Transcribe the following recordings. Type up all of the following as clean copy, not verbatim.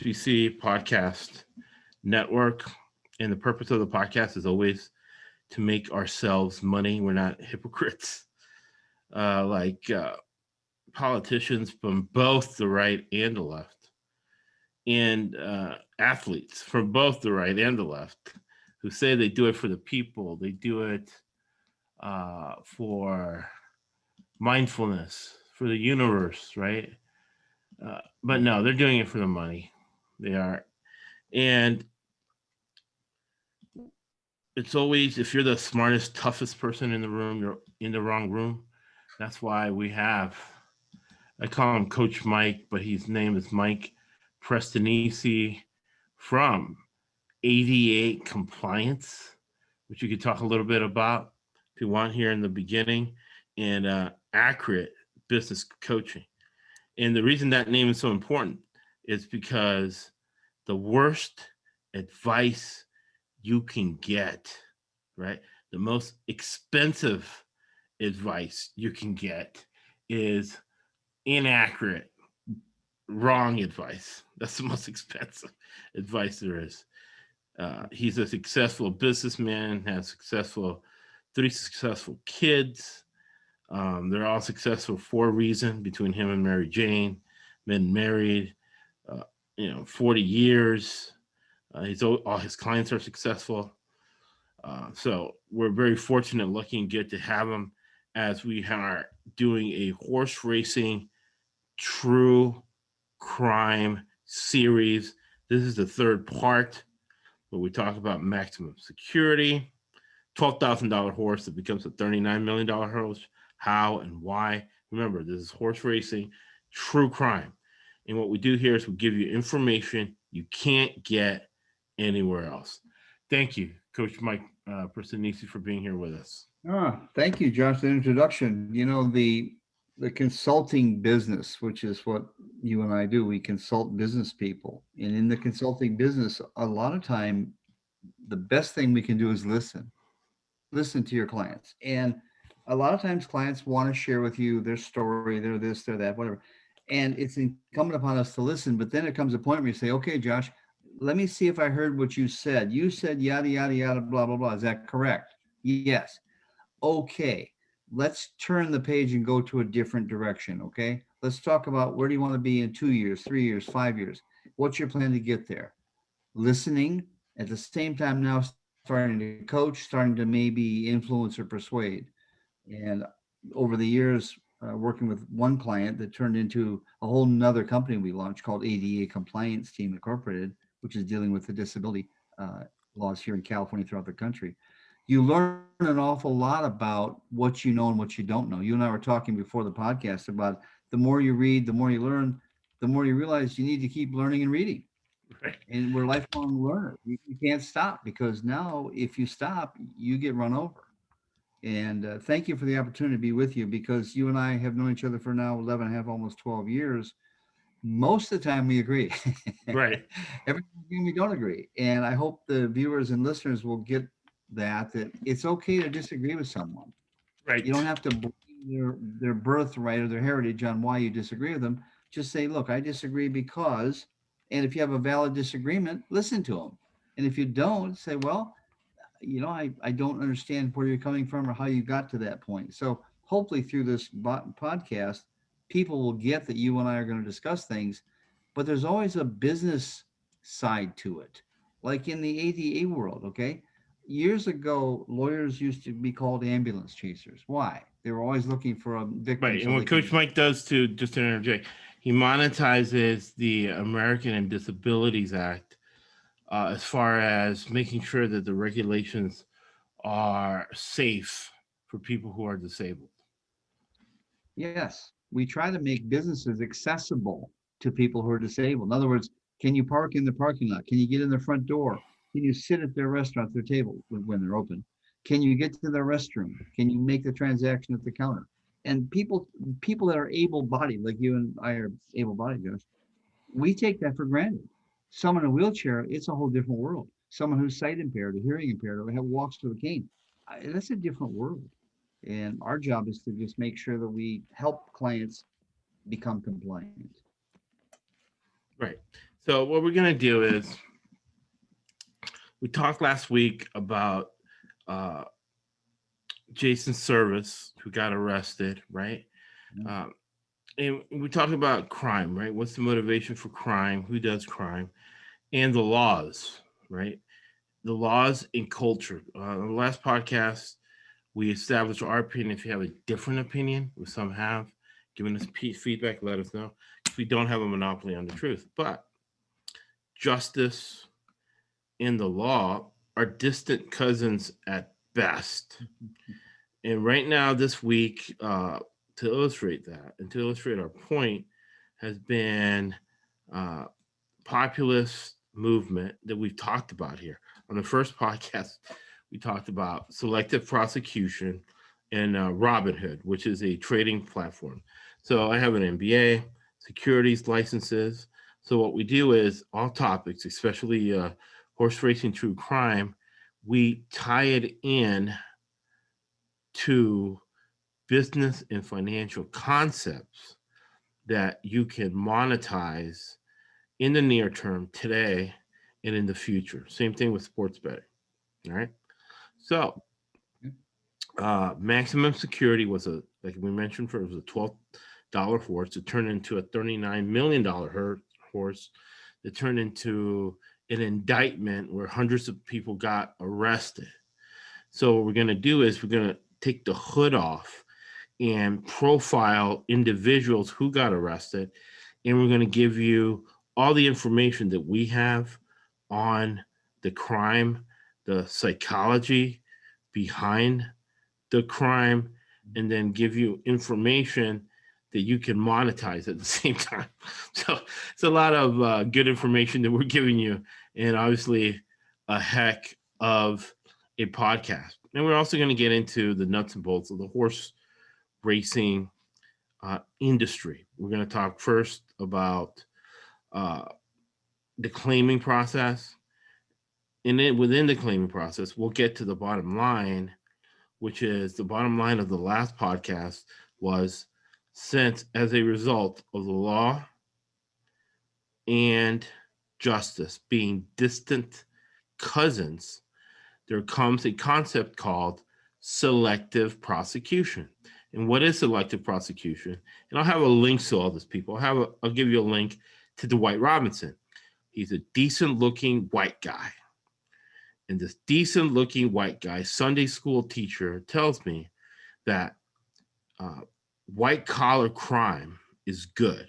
ESBC podcast network. And the purpose of the podcast is always to make ourselves money. We're not hypocrites like politicians from both the right and the left, and athletes from both the right and the left who say they do it for the people. They do it for mindfulness, for the universe, right? But no, they're doing it for the money. They are. And it's always, if you're the smartest, toughest person in the room, you're in the wrong room. That's why we have, I call him Coach Mike, but his name is Mike Prestonisi from 88 Compliance, which you could talk a little bit about if you want here in the beginning, and accurate business coaching. And the reason that name is so important is because the worst advice you can get, right? The most expensive advice you can get is inaccurate, wrong advice. That's the most expensive advice there is. He's a successful businessman, has three successful kids. They're all successful for a reason between him and Mary Jane. Been married, 40 years. All his clients are successful. So we're very fortunate, lucky and good to have him as we are doing a horse racing true crime series. This is the third part where we talk about maximum security, $12,000 horse that becomes a $39 million horse, how and why. Remember, this is horse racing, true crime. And what we do here is we give you information you can't get anywhere else. Thank you, Coach Mike Prestonisi, for being here with us. Thank you, Josh, for the introduction. You know, the consulting business, which is what you and I do, we consult business people. And in the consulting business, a lot of time, the best thing we can do is listen to your clients. And a lot of times clients want to share with you their story, their this, their that, whatever. And it's incumbent upon us to listen. But then it comes a point where you say, okay, Josh, let me see if I heard what you said. You said yada, yada, yada, blah, blah, blah. Is that correct? Yes. Okay. Let's turn the page and go to a different direction. Okay. Let's talk about where do you want to be in 2 years, 3 years, 5 years? What's your plan to get there? Listening at the same time now, starting to coach, starting to maybe influence or persuade. And over the years, working with one client that turned into a whole nother company we launched called ADA Compliance Team Incorporated, which is dealing with the disability laws here in California throughout the country. You learn an awful lot about what you know and what you don't know. You and I were talking before the podcast about the more you read, the more you learn, the more you realize you need to keep learning and reading. Right. And we're lifelong learners. You can't stop, because now if you stop, you get run over. And thank you for the opportunity to be with you, because you and I have known each other for now 11 and a half, almost 12 years. Most of the time we agree. Right. Every time we don't agree. And I hope the viewers and listeners will get that it's okay to disagree with someone. Right. You don't have to blame their birthright or their heritage on why you disagree with them. Just say, look, I disagree because, and if you have a valid disagreement, listen to them. And if you don't, say, well, I don't understand where you're coming from or how you got to that point. So hopefully through this podcast, people will get that you and I are going to discuss things, but there's always a business side to it. Like in the ADA world, okay? Years ago, lawyers used to be called ambulance chasers. Why? They were always looking for a victim. Right. And what Coach Mike does, to just to interject, he monetizes the American and Disabilities Act as far as making sure that the regulations are safe for people who are disabled. Yes, we try to make businesses accessible to people who are disabled. In other words, can you park in the parking lot? Can you get in the front door? Can you sit at their restaurant, their table when they're open? Can you get to their restroom? Can you make the transaction at the counter? And people that are able-bodied, like you and I are able-bodied, Josh, we take that for granted. Someone in a wheelchair, it's a whole different world. Someone who's sight impaired or hearing impaired or walks with a cane, that's a different world. And our job is to just make sure that we help clients become compliant. Right. So what we're going to do is we talked last week about uh, Jason Service, who got arrested, right? Um, and we talked about crime, right? What's the motivation for crime? Who does crime? And the laws, right? The laws and culture. On the last podcast, we established our opinion. If you have a different opinion, which some have, given us feedback, let us know. If we don't have a monopoly on the truth. But justice and the law are distant cousins at best. And right now, this week, to illustrate that and to illustrate our point, has been populist movement that we've talked about here. On the first podcast, we talked about selective prosecution and Robinhood, which is a trading platform. So I have an MBA, securities licenses. So what we do is all topics, especially horse racing, true crime, we tie it in to business and financial concepts that you can monetize in the near term today and in the future. Same thing with sports betting. All right. So maximum security was like we mentioned, it was a $12 horse. It turned into a $39 million horse. It turned into an indictment where hundreds of people got arrested. So what we're going to do is we're going to take the hood off and profile individuals who got arrested. And we're going to give you all the information that we have on the crime, the psychology behind the crime, and then give you information that you can monetize at the same time. So it's a lot of good information that we're giving you, and obviously a heck of a podcast. And we're also going to get into the nuts and bolts of the horse racing industry. We're going to talk first about the claiming process. And then within the claiming process, we'll get to the bottom line, which is the bottom line of the last podcast was, since as a result of the law and justice being distant cousins, there comes a concept called selective prosecution. And what is selective prosecution? And I'll have a link to all this, people. I'll give you a link to Dwight Robinson. He's a decent looking white guy. And this decent looking white guy, Sunday school teacher, tells me that white collar crime is good.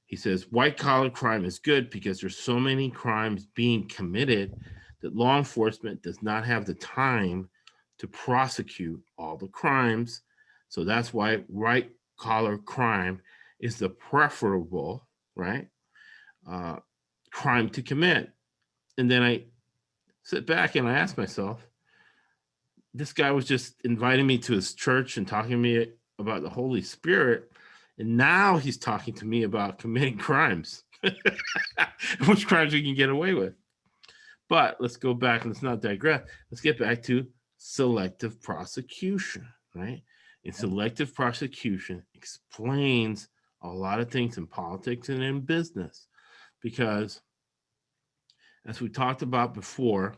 He says white collar crime is good because there's so many crimes being committed that law enforcement does not have the time to prosecute all the crimes. So that's why white collar crime is the preferable, right, crime to commit. And then I sit back and I ask myself, this guy was just inviting me to his church and talking to me about the Holy Spirit. And now he's talking to me about committing crimes, which crimes we can get away with. But let's go back and let's not digress. Let's get back to selective prosecution, right? And selective prosecution explains a lot of things in politics and in business, because as we talked about before,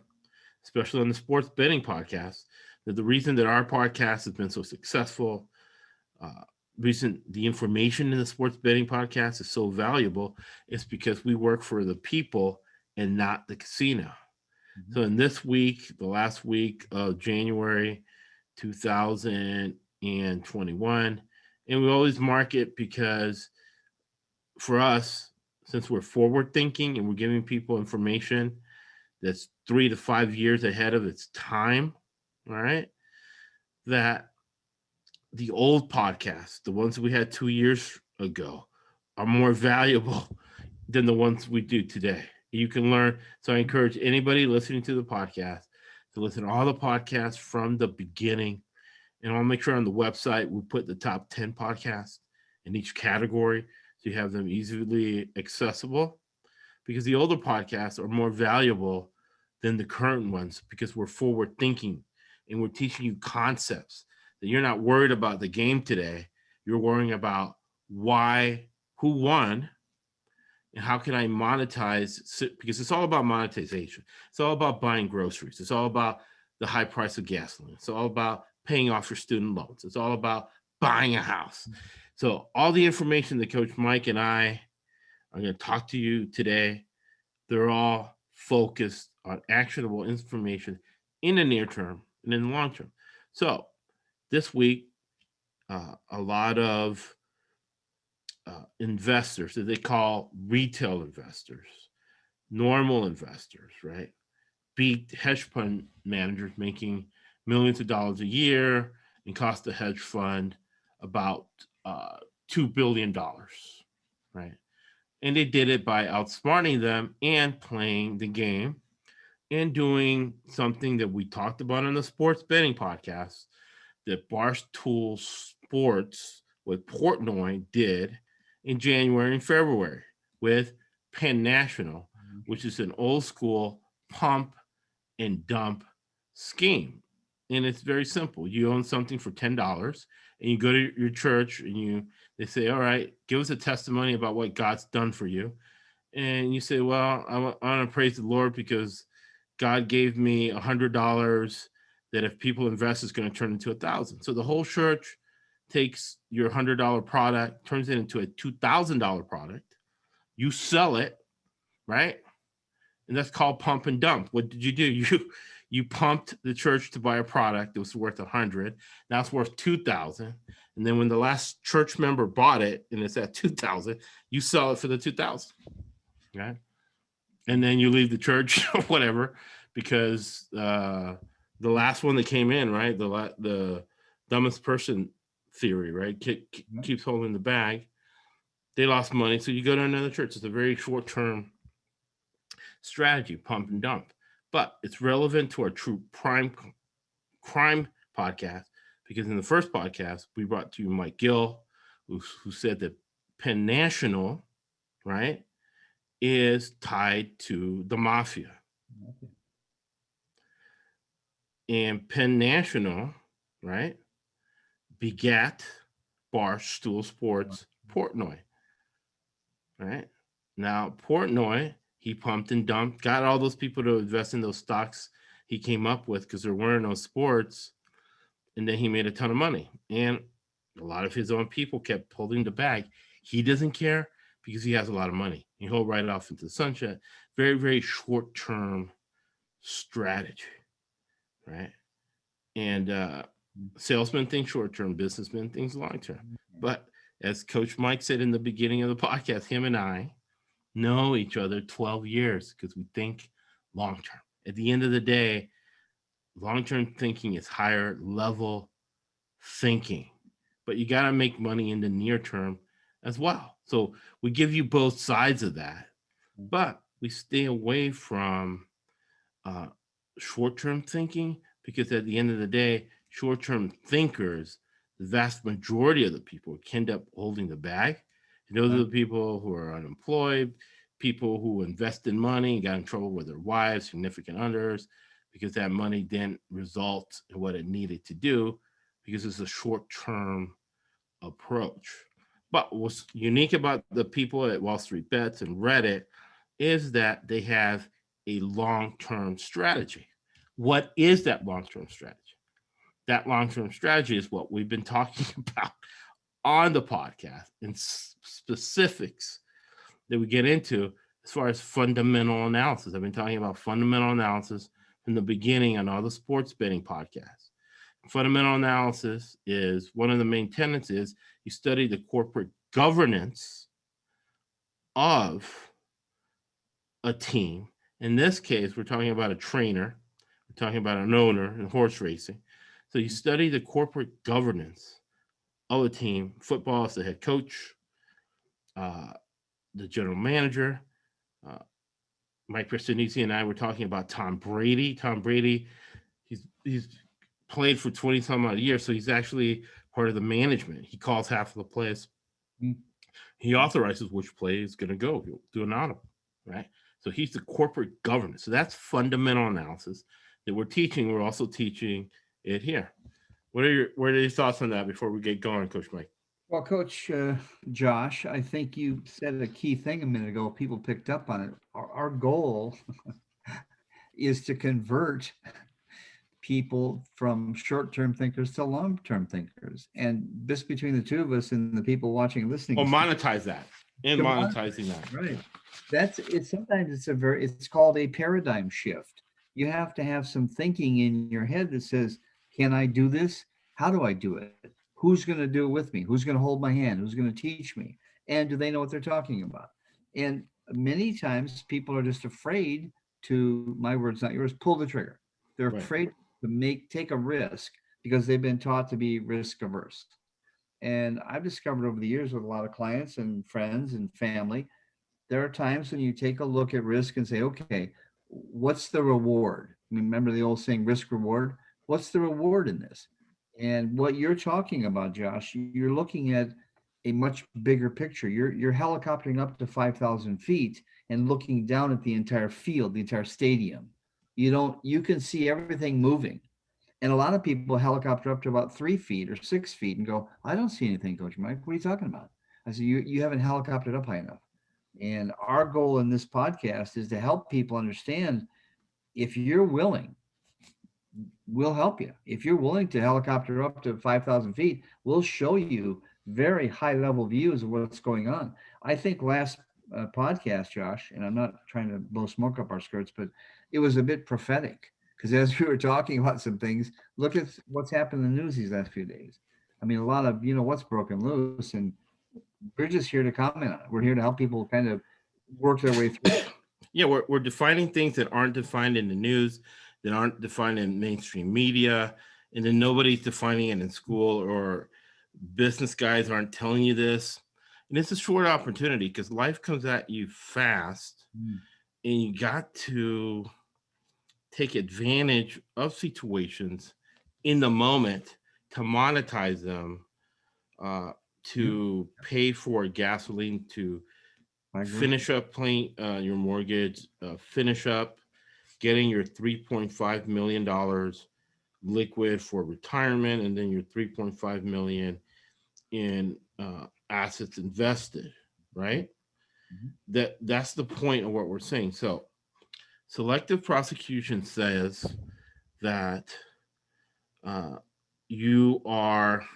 especially on the sports betting podcast, that the reason that our podcast has been so successful, the information in the sports betting podcast is so valuable, is because we work for the people and not the casino. Mm-hmm. So in this week, the last week of January 2021, and we always mark it because for us, since we're forward thinking and we're giving people information that's 3 to 5 years ahead of its time, all right, that the old podcasts, the ones we had 2 years ago, are more valuable than the ones we do today. You can learn. So I encourage anybody listening to the podcast to listen to all the podcasts from the beginning. And I'll make sure on the website we put the top 10 podcasts in each category so you have them easily accessible, because the older podcasts are more valuable than the current ones because we're forward thinking and we're teaching you concepts that you're not worried about the game today. You're worrying about who won, and how can I monetize, because it's all about monetization. It's all about buying groceries. It's all about the high price of gasoline. It's all about paying off your student loans. It's all about buying a house. So all the information that Coach Mike and I are going to talk to you today, they're all focused on actionable information in the near term and in the long term. So this week, a lot of investors that they call retail investors, normal investors, right? Beat hedge fund managers making millions of dollars a year and cost the hedge fund about $2 billion, right? And they did it by outsmarting them and playing the game and doing something that we talked about on the sports betting podcast that Barstool Sports with Portnoy did in January and February with Penn National, which is an old school pump and dump scheme. And it's very simple. You own something for $10 and you go to your church and they say, all right, give us a testimony about what God's done for you. And you say, well, I want to praise the Lord because God gave me $100 that if people invest is going to turn into 1,000. So the whole church takes your $100 product, turns it into a $2,000 product. You sell it, right? And that's called pump and dump. What did you do? You pumped the church to buy a product that was worth 100. Now it's worth 2,000. And then when the last church member bought it and it's at 2,000, you sell it for the 2,000. Okay. And then you leave the church or whatever, because the last one that came in, right? The dumbest person theory, right? Keeps holding the bag. They lost money. So you go to another church. It's a very short-term strategy, pump and dump. But it's relevant to our true crime podcast, because in the first podcast, we brought to you Mike Gill, who said that Penn National, right, is tied to the mafia. Okay. And Penn National, right, begat Barstool Sports Portnoy. Right? Now, Portnoy, he pumped and dumped, got all those people to invest in those stocks he came up with because there weren't no sports. And then he made a ton of money. And a lot of his own people kept holding the bag. He doesn't care because he has a lot of money. He'll ride it off into the sunset. Very, very short-term strategy, right? And salesmen think short-term, businessmen think long-term. But as Coach Mike said in the beginning of the podcast, him and I know each other 12 years because we think long-term. At the end of the day, long-term thinking is higher level thinking, but you got to make money in the near term as well. So we give you both sides of that, but we stay away from short-term thinking, because at the end of the day, short-term thinkers, the vast majority of the people end up holding the bag. And those are the people who are unemployed, people who invest in money and got in trouble with their wives, significant others, because that money didn't result in what it needed to do, because it's a short-term approach. But what's unique about the people at Wall Street Bets and Reddit is that they have a long-term strategy. What is that long-term strategy? That long-term strategy is what we've been talking about on the podcast, and specifics that we get into as far as fundamental analysis. I've been talking about fundamental analysis from the beginning on all the sports betting podcasts. Fundamental analysis is one of the main tenets is you study the corporate governance of a team. In this case, we're talking about a trainer. We're talking about an owner in horse racing. So you study the corporate governance of a team. Football is the head coach, the general manager. Mike Prestanici and I were talking about Tom Brady. Tom Brady, he's played for 20 some odd years, so he's actually part of the management. He calls half of the plays. He authorizes which play is going to go. He'll do an audible, right? So he's the corporate governance. So that's fundamental analysis that we're teaching. We're also teaching it here. What are your thoughts on that before we get going, Coach Mike? Well, Coach Josh, I think you said a key thing a minute ago. People picked up on it. Our goal is to convert people from short-term thinkers to long-term thinkers. And just between the two of us and the people watching and listening, Or is monetize that and to monetizing monetize, that. right? That's it. Sometimes it's called a paradigm shift. You have to have some thinking in your head that says, can I do this? How do I do it? Who's going to do it with me? Who's going to hold my hand? Who's going to teach me? And do they know what they're talking about? And many times people are just afraid to, my words, not yours, pull the trigger. They're Right. afraid to take a risk because they've been taught to be risk averse. And I've discovered over the years with a lot of clients and friends and family, there are times when you take a look at risk and say, okay, what's the reward? I mean, remember the old saying, risk reward? What's the reward in this? And what you're talking about, Josh, you're looking at a much bigger picture. You're helicoptering up to 5,000 feet and looking down at the entire field, the entire stadium. You can see everything moving. And a lot of people helicopter up to about 3 feet or 6 feet and go, I don't see anything, Coach Mike. What are you talking about? I said, you haven't helicoptered up high enough. And our goal in this podcast is to help people understand if you're willing, we'll help you. If you're willing to helicopter up to 5,000 feet, we'll show you very high level views of what's going on. I think last podcast, Josh, and I'm not trying to blow smoke up our skirts, but it was a bit prophetic because as we were talking about some things, look at what's happened in the news these last few days. I mean, a lot of, what's broken loose, and we're just here to comment on it. We're here to help people kind of work their way through. Yeah, we're defining things that aren't defined in the news, that aren't defined in mainstream media, and then nobody's defining it in school, or business guys aren't telling you this. And it's a short opportunity because life comes at you fast, Mm. and you got to take advantage of situations in the moment to monetize them, uh, Yeah, to pay for gasoline, to I agree. finish up paying your mortgage, finish up getting your $3.5 million liquid for retirement, and then your 3.5 million in assets invested, right? Mhm. That's the point of what we're saying. So selective prosecution says that uh, you are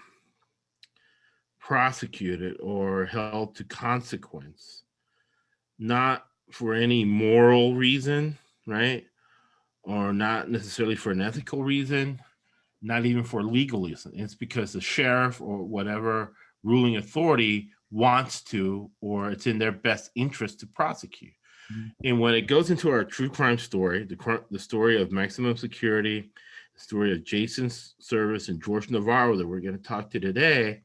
prosecuted or held to consequence, not for any moral reason, right? Or not necessarily for an ethical reason, not even for legal reason. It's because the sheriff or whatever ruling authority wants to, or it's in their best interest to prosecute. Mhm. And when it goes into our true crime story, the story of maximum security, the story of Jason Service and George Navarro that we're going to talk to today,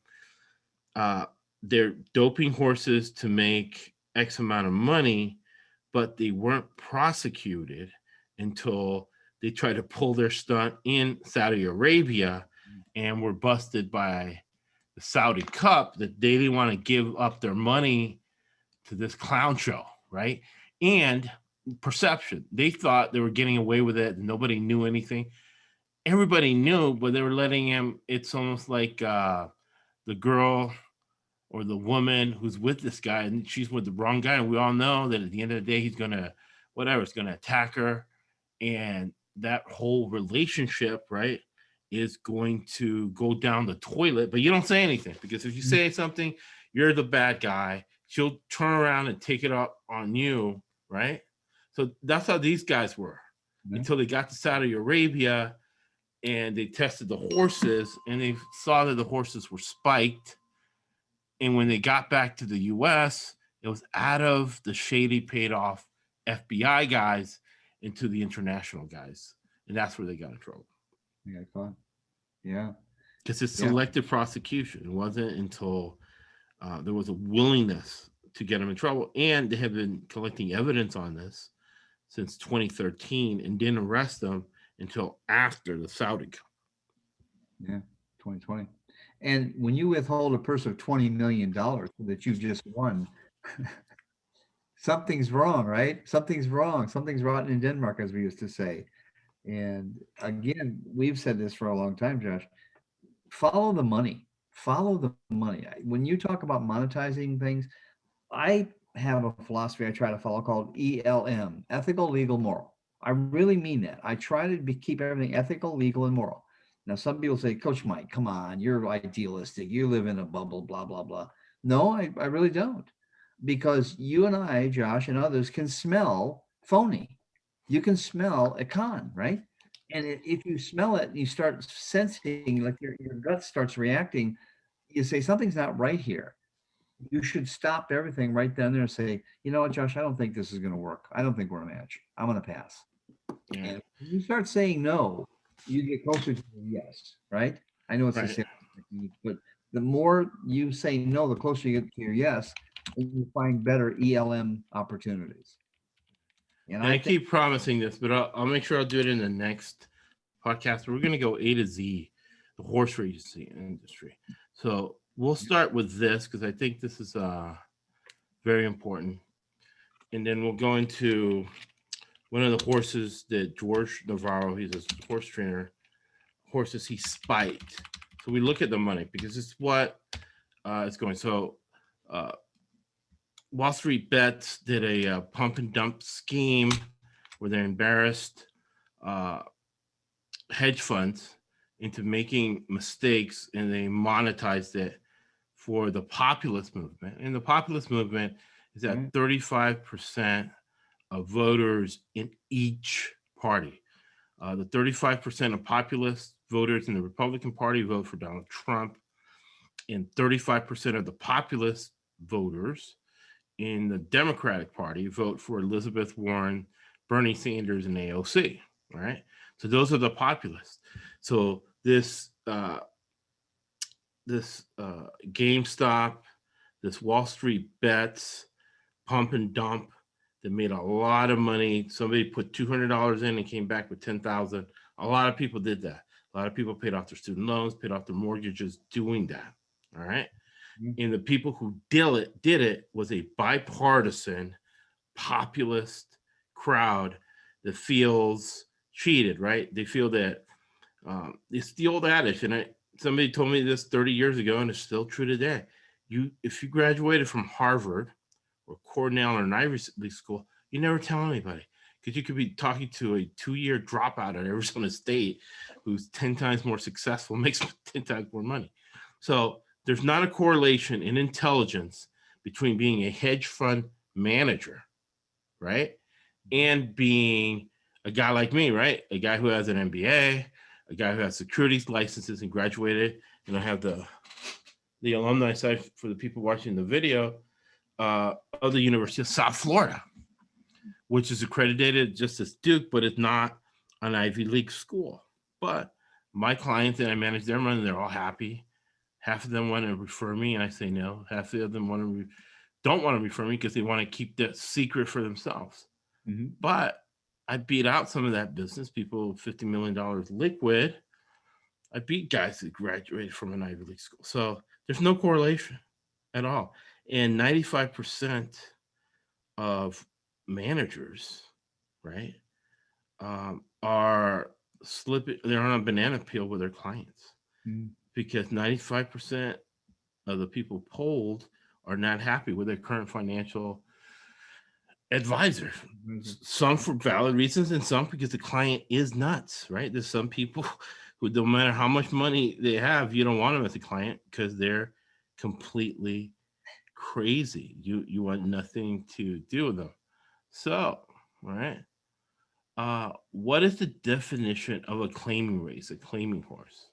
uh, they're doping horses to make X amount of money, but they weren't prosecuted until they tried to pull their stunt in Saudi Arabia and were busted by the Saudi Cup that they didn't want to give up their money to this clown show, right? And perception. They thought they were getting away with it. Nobody knew anything. Everybody knew, but they were letting him. It's almost like the girl or the woman who's with this guy and she's with the wrong guy. And we all know that at the end of the day, he's going to, whatever, it's going to attack her. And that whole relationship, right, is going to go down the toilet. But you don't say anything because if you say something, you're the bad guy. She'll turn around and take it up on you, right? So that's how these guys were Yeah. until they got to Saudi Arabia and they tested the horses and they saw that the horses were spiked. And when they got back to the US, it was out of the shady paid off FBI guys into the international guys. And that's where they got in trouble. Yeah, I thought. Yeah. Because it's Yeah. selective prosecution. It wasn't until there was a willingness to get them in trouble. And they have been collecting evidence on this since 2013 and didn't arrest them until after the Saudi Cup. Yeah. 2020. And when you withhold a purse of $20 million that you've just won, something's wrong, right? Something's wrong. Something's rotten in Denmark, as we used to say. And again, we've said this for a long time, Josh. Follow the money. follow the money. When you talk about monetizing things, I have a philosophy I try to follow called ELM, ethical, legal, moral. I really mean that. I try to keep everything ethical, legal, and moral. Now, some people say, Coach Mike, come on, you're idealistic. You live in a bubble, blah, blah, blah. No, I really don't. Because you and I, Josh, and others can smell phony. You can smell a con, right? And if you smell it and you start sensing, like your gut starts reacting, you say, something's not right here. You should stop everything right then there and say, you know what, Josh, I don't think this is going to work. I don't think we're a match. I'm going to pass. Yeah. And when you start saying no, you get closer to the yes, right? I know it's a Right. sales technique, but the more you say no, the closer you get to your yes, and you find better ELM opportunities. And And I I think, keep promising this, but I'll make sure I'll do it in the next podcast. We're going to go A to Z, the horse racing industry. So we'll start with this because I think this is very important. And then we'll go into one of the horses that George Navarro, he's a horse trainer, horses he spiked. So we look at the money because it's what it's going. So Wall Street Bets did a pump and dump scheme where they embarrassed hedge funds into making mistakes, and they monetized it for the populist movement. And the populist movement is that 35% of voters in each party. The 35% of populist voters in the Republican Party vote for Donald Trump, and 35% of the populist voters in the Democratic Party vote for Elizabeth Warren, Bernie Sanders, and AOC. Right. So those are the populists. So this GameStop, this Wall Street Bets, pump and dump that made a lot of money. Somebody put $200 in and came back with 10,000. A lot of people did that. A lot of people paid off their student loans, paid off their mortgages doing that. All right. And the people who did it was a bipartisan, populist crowd that feels cheated, right? They feel that it's the old adage, and somebody told me this 30 years ago, and it's still true today. If you graduated from Harvard or Cornell or an Ivy League school, you never tell anybody, because you could be talking to a 2-year dropout at Arizona State who's 10 times more successful, makes 10 times more money. So there's not a correlation in intelligence between being a hedge fund manager, right, and being a guy like me, right? A guy who has an MBA, a guy who has securities licenses and graduated. And I have the alumni side for the people watching the video of the University of South Florida, which is accredited just as Duke, but it's not an Ivy League school. But my clients, and I manage their money, they're all happy. Half of them want to refer me, and I say no. Half of them don't want to refer me because they want to keep the secret for themselves. mm-hmm. But I beat out some of that business, people $50 million liquid. I beat guys that graduated from an Ivy League school. So there's no correlation at all. And 95% of managers, right, are slipping, they're on a banana peel with their clients because 95% of the people polled are not happy with their current financial advisor. Some for valid reasons and some because the client is nuts, right? There's some people who, no matter how much money they have, you don't want them as a client because they're completely crazy. You want nothing to do with them. So, right. What is the definition of a claiming race, a claiming horse?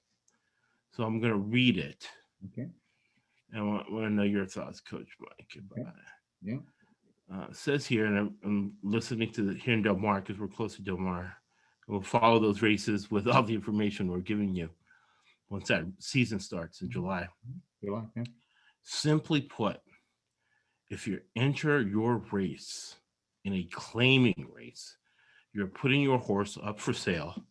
So I'm going to read it. Okay. I want to know your thoughts, Coach Mike, about it. Yeah. It says here, and I'm listening to here in Del Mar because we're close to Del Mar. We'll follow those races with all the information we're giving you once that season starts in July. Yeah. Simply put, if you enter your race in a claiming race, you're putting your horse up for sale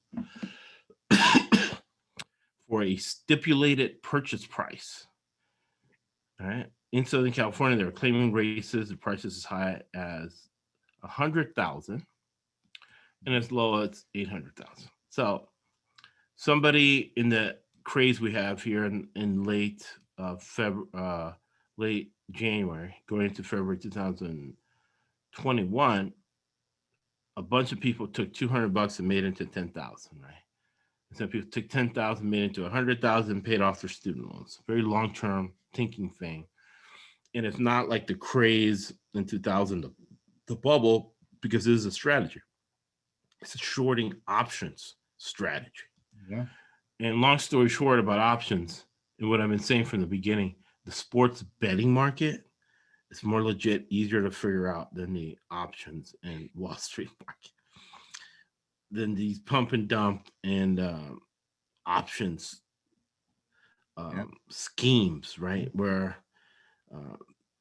for a stipulated purchase price. All right. In Southern California, there are claiming races. The price is as high as $100,000 and as low as $800,000. So somebody in the craze we have here in late late January, going into February 2021, a bunch of people took $200 and made it into 10,000, right? And some people took 10,000, made it into 100,000, paid off their student loans. Very long-term thinking thing. And it's not like the craze in 2000, the bubble, because it is a strategy. It's a shorting options strategy. Yeah. And long story short about options, and what I've been saying from the beginning, the sports betting market is more legit, easier to figure out than the options and Wall Street market. Than these pump and dump and options schemes, right? Where,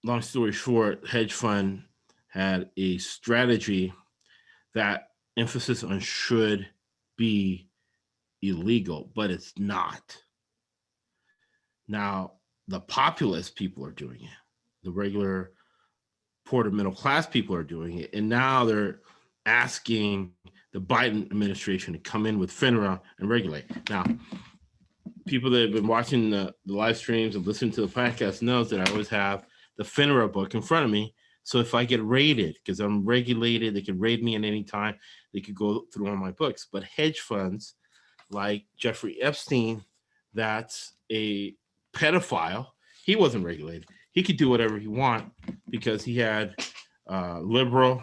long story short, hedge fund had a strategy that emphasis on should be illegal, but it's not. Now, the populist people are doing it. The regular poor to middle class people are doing it. And now they're asking the Biden administration to come in with FINRA and regulate. Now, people that have been watching the live streams and listening to the podcast knows that I always have the FINRA book in front of me. So if I get raided, because I'm regulated, they can raid me at any time. They could go through all my books. But hedge funds like Jeffrey Epstein, that's a pedophile. He wasn't regulated. He could do whatever he want because he had liberal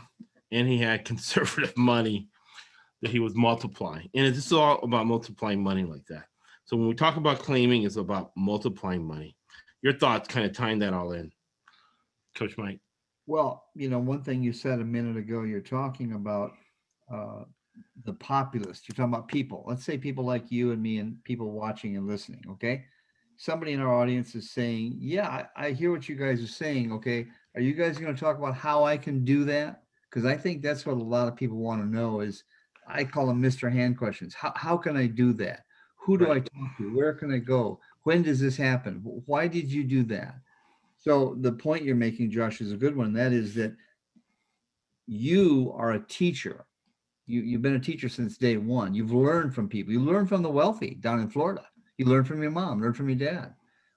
and he had conservative money that he was multiplying. And it's all about multiplying money like that. So when we talk about claiming, it's about multiplying money. Your thoughts kind of tying that all in, Coach Mike. Well, one thing you said a minute ago, you're talking about the populist. You're talking about people. Let's say people like you and me and people watching and listening, okay? Somebody in our audience is saying, yeah, I hear what you guys are saying, okay? Are you guys going to talk about how I can do that? Because I think that's what a lot of people want to know is, I call them Mr. Hand questions. How can I do that? Who do I talk to? Where can I go? When does this happen? Why did you do that? So the point you're making, Josh, is a good one. That is that you are a teacher. You've been a teacher since day one. You've learned from people. You learn from the wealthy down in Florida. You learn from your mom, learn from your dad.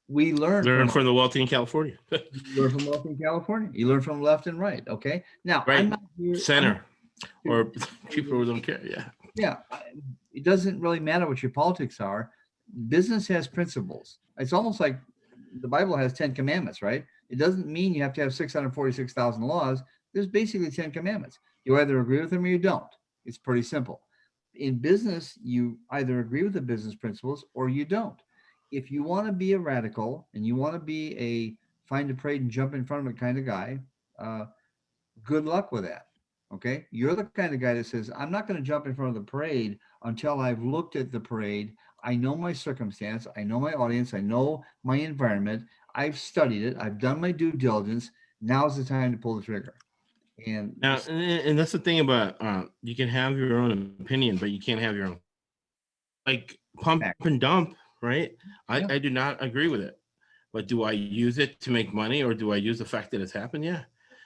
We learn from the wealthy in California. You learn from wealthy in California. You learn from left and right. Okay. Now, right. I'm not here, center or people who don't care. Yeah. Yeah. It doesn't really matter what your politics are. Business has principles. It's almost like the Bible has 10 commandments, right? It doesn't mean you have to have 646,000 laws. There's basically 10 commandments. You either agree with them or you don't. It's pretty simple. In business, you either agree with the business principles or you don't. If you want to be a radical and you want to be a find a parade and jump in front of it kind of guy, good luck with that. Okay. You're the kind of guy that says, I'm not going to jump in front of the parade until I've looked at the parade. I know my circumstance. I know my audience. I know my environment. I've studied it. I've done my due diligence. Now's the time to pull the trigger. And now, and that's the thing about you can have your own opinion, but you can't have your own, like pump and dump, right? Yeah. I do not agree with it, but do I use it to make money or do I use the fact that it's happened? Yeah.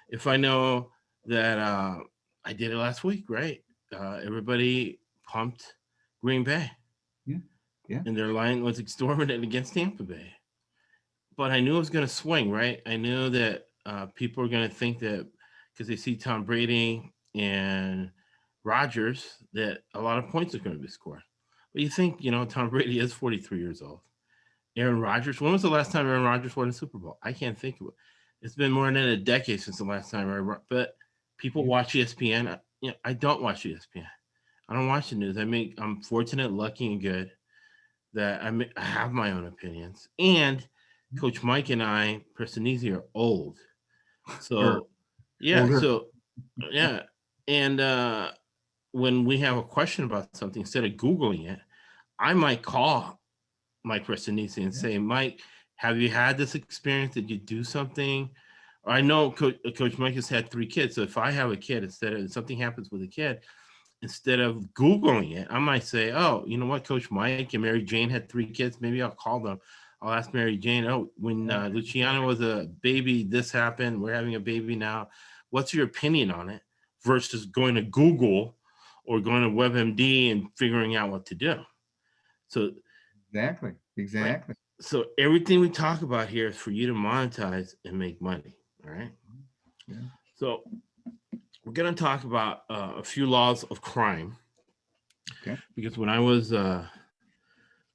If I know that I did it last week, right? Everybody pumped Green Bay. Yeah. And their line was exorbitant against Tampa Bay. But I knew it was going to swing, right? I knew that people are going to think that because they see Tom Brady and Rodgers, that a lot of points are going to be scored. But you think, Tom Brady is 43 years old. Aaron Rodgers, when was the last time Aaron Rodgers won a Super Bowl? I can't think of it. It's been more than a decade since the last time but people watch ESPN. I don't watch ESPN. I don't watch the news. I'm fortunate, lucky, and good that I have my own opinions. And Coach Mike and I, Prestonese, are old. So, yeah. So, yeah. And when we have a question about something, instead of Googling it, I might call Mike Prestonese and say, Mike, have you had this experience? Did you do something? Or I know Coach Mike has had 3 kids. So if I have a kid, instead of something happens with a kid, instead of Googling it, I might say, oh, you know what, Coach Mike and Mary Jane had 3 kids. Maybe I'll call them. I'll ask Mary Jane, oh, when Luciano was a baby, this happened. We're having a baby now. What's your opinion on it? Versus going to Google or going to WebMD and figuring out what to do. So Exactly. Right? So everything we talk about here is for you to monetize and make money. All right. Yeah. So we're going to talk about a few laws of crime. Okay. Because when I was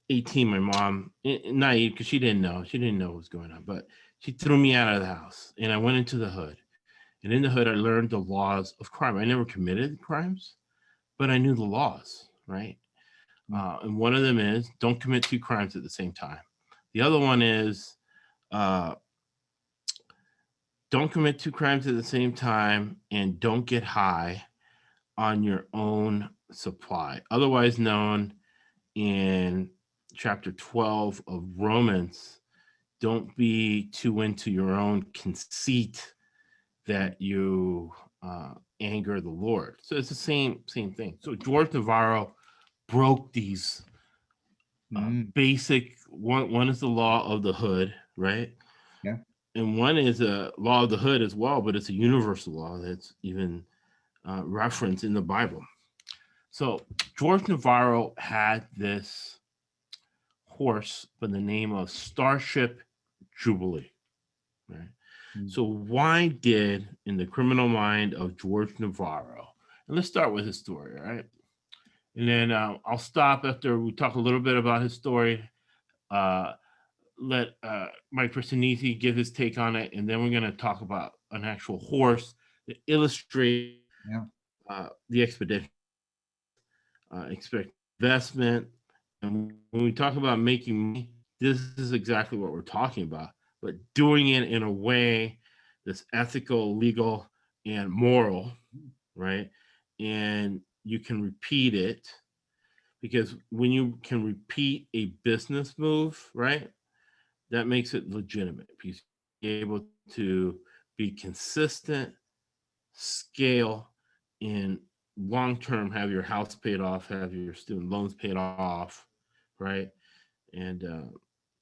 18, my mom, naive, because she didn't know what was going on, but she threw me out of the house and I went into the hood. And in the hood, I learned the laws of crime. I never committed crimes, but I knew the laws, right? And one of them is don't commit two crimes at the same time. The other one is don't commit two crimes at the same time and don't get high on your own supply, otherwise known in chapter 12 of Romans. Don't be too into your own conceit that you anger the Lord. So it's the same thing. So George Navarro broke these basic one is the law of the hood, right? Yeah. And one is a law of the hood as well, but it's a universal law that's even referenced in the Bible. So George Navarro had this horse by the name of Starship Jubilee, right? So why did, in the criminal mind of George Navarro, and let's start with his story, all right? And then I'll stop after we talk a little bit about his story, let Mike Personisi give his take on it, and then we're going to talk about an actual horse that illustrates the expedition, expect investment. And when we talk about making money, this is exactly what we're talking about, but doing it in a way that's ethical, legal, and moral, right? And you can repeat it, because when you can repeat a business move, right, that makes it legitimate, because you're able to be consistent, scale, and long term have your house paid off, have your student loans paid off, right? And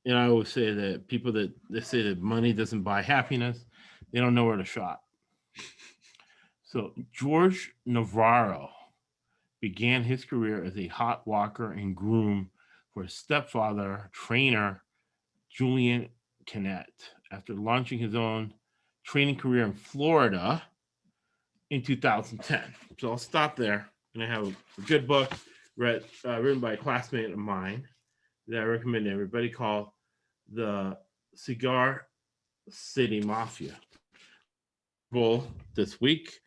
I always say that people that they say that money doesn't buy happiness, they don't know where to shop. So George Navarro began his career as a hot walker and groom for his stepfather, trainer Julian Canet, after launching his own training career in Florida in 2010. So I'll stop there. And I have a good book written by a classmate of mine that I recommend to everybody, called The Cigar City Mafia. This week,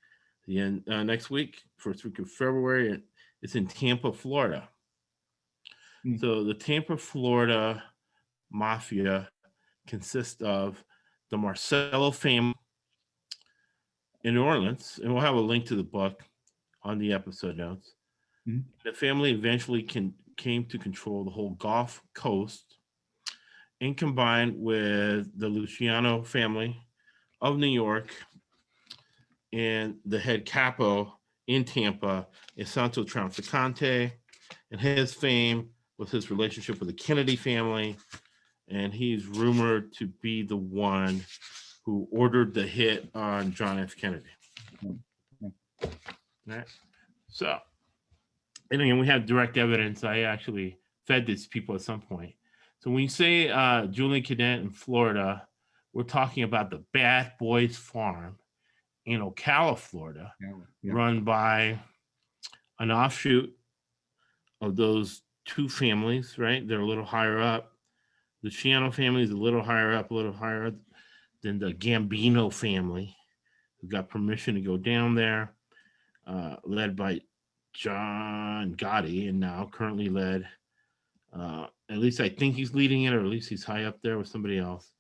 next week, first week of February, it's in Tampa, Florida. So the Tampa, Florida Mafia consists of the Marcello family in New Orleans, and we'll have a link to the book on the episode notes. The family eventually came to control the whole Gulf Coast, and combined with the Luciano family of New York and the head capo in Tampa is Santo Transficante, and his fame was his relationship with the Kennedy family, and he's rumored to be the one who ordered the hit on John F. Kennedy. Right? So, and again, we have direct evidence. I actually fed these people at some point. So when you say Julian Cadet in Florida, we're talking about the Bad Boys Farm in Ocala, Florida, run by an offshoot of those two families, right? They're a little higher up. The Shiano family is a little higher up than the Gambino family, who got permission to go down there, led by John Gotti, and now currently led, at least I think he's leading it, or at least he's high up there with somebody else,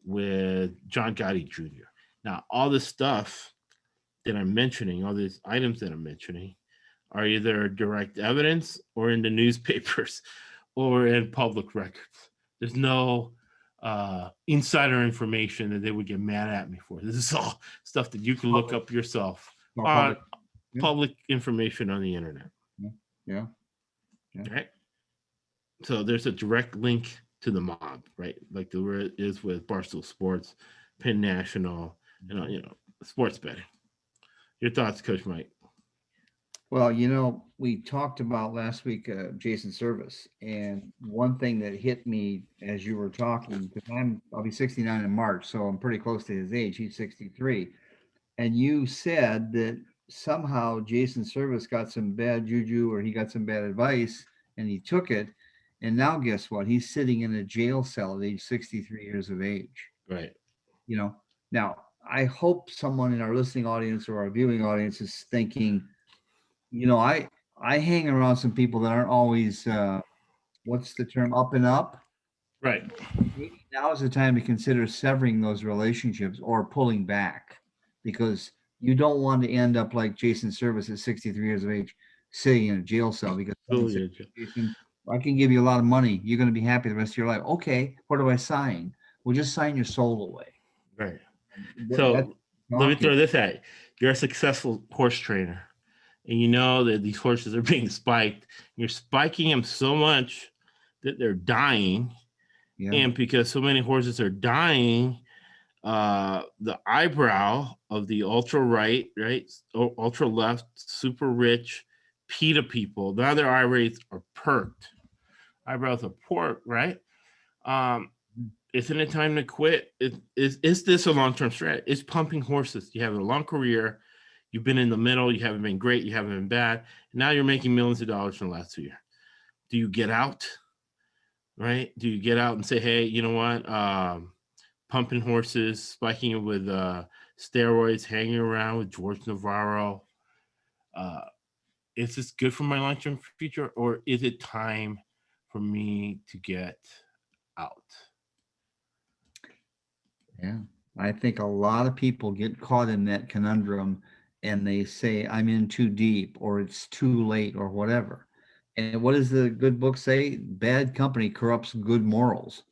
with John Gotti Jr. Now, all this stuff that I'm mentioning, all these items that I'm mentioning, are either direct evidence or in the newspapers or in public records. There's no insider information that they would get mad at me for. This is all stuff that you can look up yourself on public information on the internet. Yeah. Right. So there's a direct link to the mob, right? Like there is with Barstool Sports, Penn National, and sports betting. Your thoughts, Coach Mike? Well, we talked about last week, Jason Service, and one thing that hit me as you were talking, because I'll be 69 in March, so I'm pretty close to his age. He's 63. And you said that somehow Jason Service got some bad juju or he got some bad advice and he took it. And now guess what? He's sitting in a jail cell at age 63 years of age. Right. You know, now I hope someone in our listening audience or our viewing audience is thinking, I hang around some people that aren't always what's the term, up and up. Right. Maybe now is the time to consider severing those relationships or pulling back, because you don't want to end up like Jason Service at 63 years of age, sitting in a jail cell because someone said, Totally. Jason, I can give you a lot of money. You're going to be happy the rest of your life. Okay, what do I sign? Well, just sign your soul away. Right. That's So let me talking. throw this at you. You're a successful horse trainer, and you know that these horses are being spiked. You're spiking them so much that they're dying. Yeah. And because so many horses are dying, the eyebrow of the ultra right, ultra left, super rich PETA people, now their eye rates are perked. Eyebrows are pork, right? Isn't it time to quit? Is this a long-term strat? It's pumping horses. You have a long career. You've been in the middle. You haven't been great. You haven't been bad. Now you're making millions of dollars in the last 2 years. Do you get out? Right? Do you get out and say, hey, you know what? Pumping horses, spiking it with steroids, hanging around with George Navarro. Is this good for my long-term future, or is it time for me to get out? Yeah. I think a lot of people get caught in that conundrum and they say, I'm in too deep or it's too late or whatever. And what does the good book say? Bad company corrupts good morals.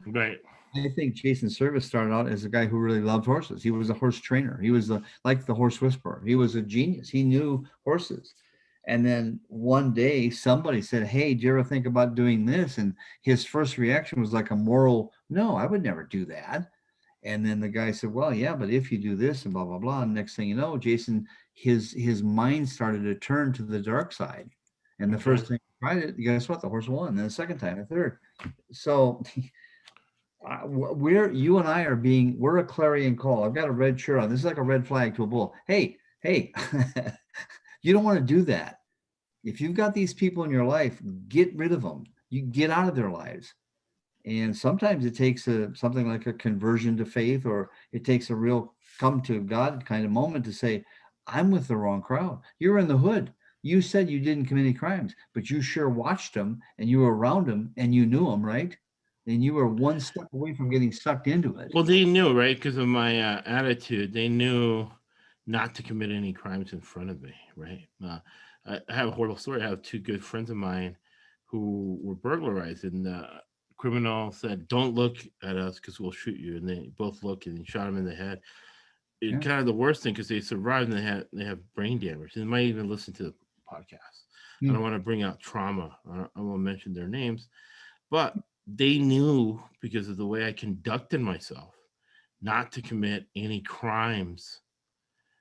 Right. I think Jason Service started out as a guy who really loved horses. He was a horse trainer. He was like the horse whisperer. He was a genius. He knew horses. And then one day somebody said, hey, do you ever think about doing this? And his first reaction was like a moral, no, I would never do that. And then the guy said, well, yeah, but if you do this and blah, blah, blah. And next thing you know, Jason, his mind started to turn to the dark side. And the first time he tried it, guess what? The horse won. Then the second time, the third. So you and I we're a clarion call. I've got a red shirt on. This is like a red flag to a bull. Hey, you don't want to do that. If you've got these people in your life, get rid of them. You get out of their lives. And sometimes it takes something like a conversion to faith, or it takes a real come to God kind of moment to say, I'm with the wrong crowd. You're in the hood. You said you didn't commit any crimes, but you sure watched them and you were around them and you knew them, right? And you were one step away from getting sucked into it. Well, they knew, right? Because of my attitude, they knew not to commit any crimes in front of me, right? I have a horrible story. I have two good friends of mine who were burglarized, and the criminal said, "Don't look at us because we'll shoot you." And they both looked and shot him in the head. It kind of the worst thing because they survived and they have brain damage. They might even listen to the podcast. I don't want to bring out trauma. I won't mention their names, but they knew because of the way I conducted myself not to commit any crimes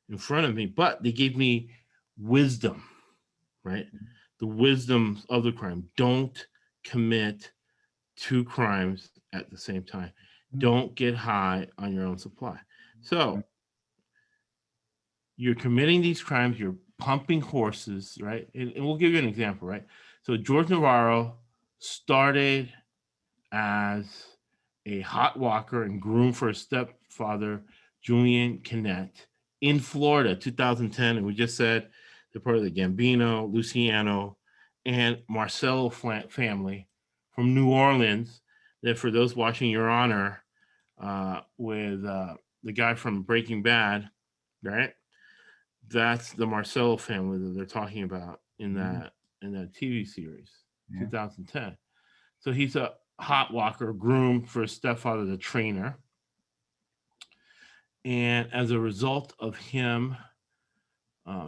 in front of me, but they gave me wisdom, right? The wisdom of the crime. Don't commit two crimes at the same time. Don't get high on your own supply. So you're committing these crimes, you're pumping horses, right? And we'll give you an example, right? So George Navarro started as a hot walker and groom for his stepfather, Julian Kinnett, in Florida, 2010. And we just said they're part of the Gambino, Luciano, and Marcello family from New Orleans. That for those watching Your Honor with the guy from Breaking Bad, right? That's the Marcello family that they're talking about in that TV series, 2010. So he's a hot walker, groomed for his stepfather, the trainer. And as a result of him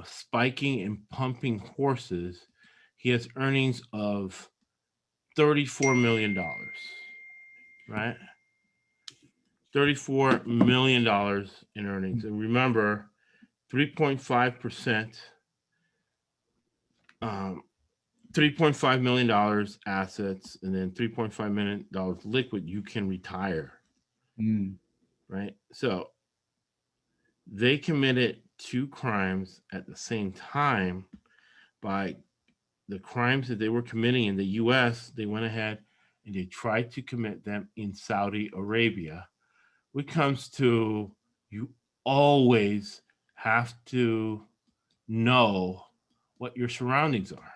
spiking and pumping horses, he has earnings of $34 million, right? $34 million in earnings. And remember, 3.5% $3.5 million assets, and then $3.5 million liquid, you can retire. Right? So they committed 2 crimes at the same time. By the crimes that they were committing in the US, they went ahead and they tried to commit them in Saudi Arabia, which comes to, you always have to know what your surroundings are.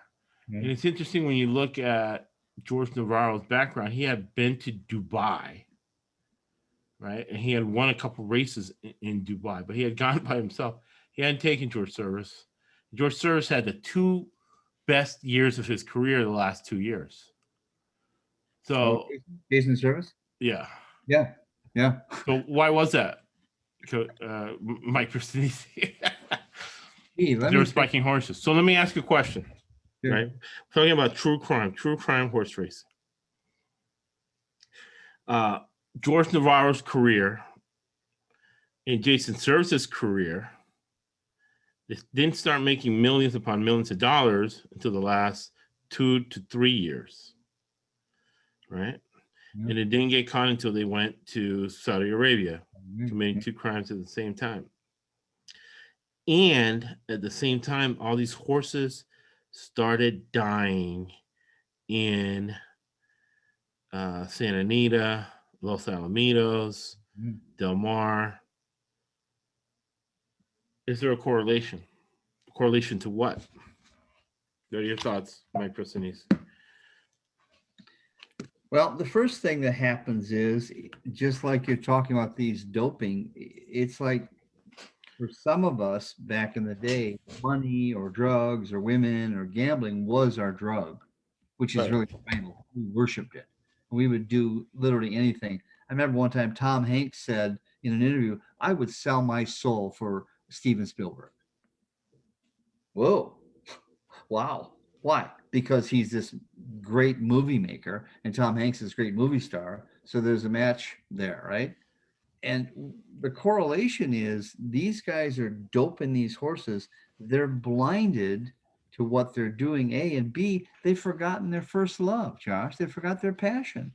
And it's interesting when you look at George Navarro's background, he had been to Dubai, right? And he had won a couple races in Dubai, but he had gone by himself. He hadn't taken George Service. George Service had the 2 best years of his career the last 2 years. So, Jason Service? yeah. Yeah. Yeah. So why was that? Mike Christensen. They were spiking horses. So let me ask you a question. Sure. Right? We're talking about true crime horse racing. George Navarro's career and Jason Service's career, they didn't start making millions upon millions of dollars until the last 2 to 3 years, right? Yeah. And it didn't get caught until they went to Saudi Arabia, committing 2 crimes at the same time. And at the same time, all these horses started dying in Santa Anita, Los Alamitos, Del Mar. Is there a correlation? Correlation to what? What are your thoughts, Mike Christensen? Well, the first thing that happens is, just like you're talking about these doping, it's like, for some of us back in the day, money or drugs or women or gambling was our drug, which is really valuable. We worshipped it. We would do literally anything. I remember one time Tom Hanks said in an interview, I would sell my soul for Steven Spielberg. Whoa. Wow. Why? Because he's this great movie maker and Tom Hanks is a great movie star. So there's a match there, right? And the correlation is these guys are doping these horses. They're blinded to what they're doing, A, and B, they've forgotten their first love, Josh. They forgot their passion.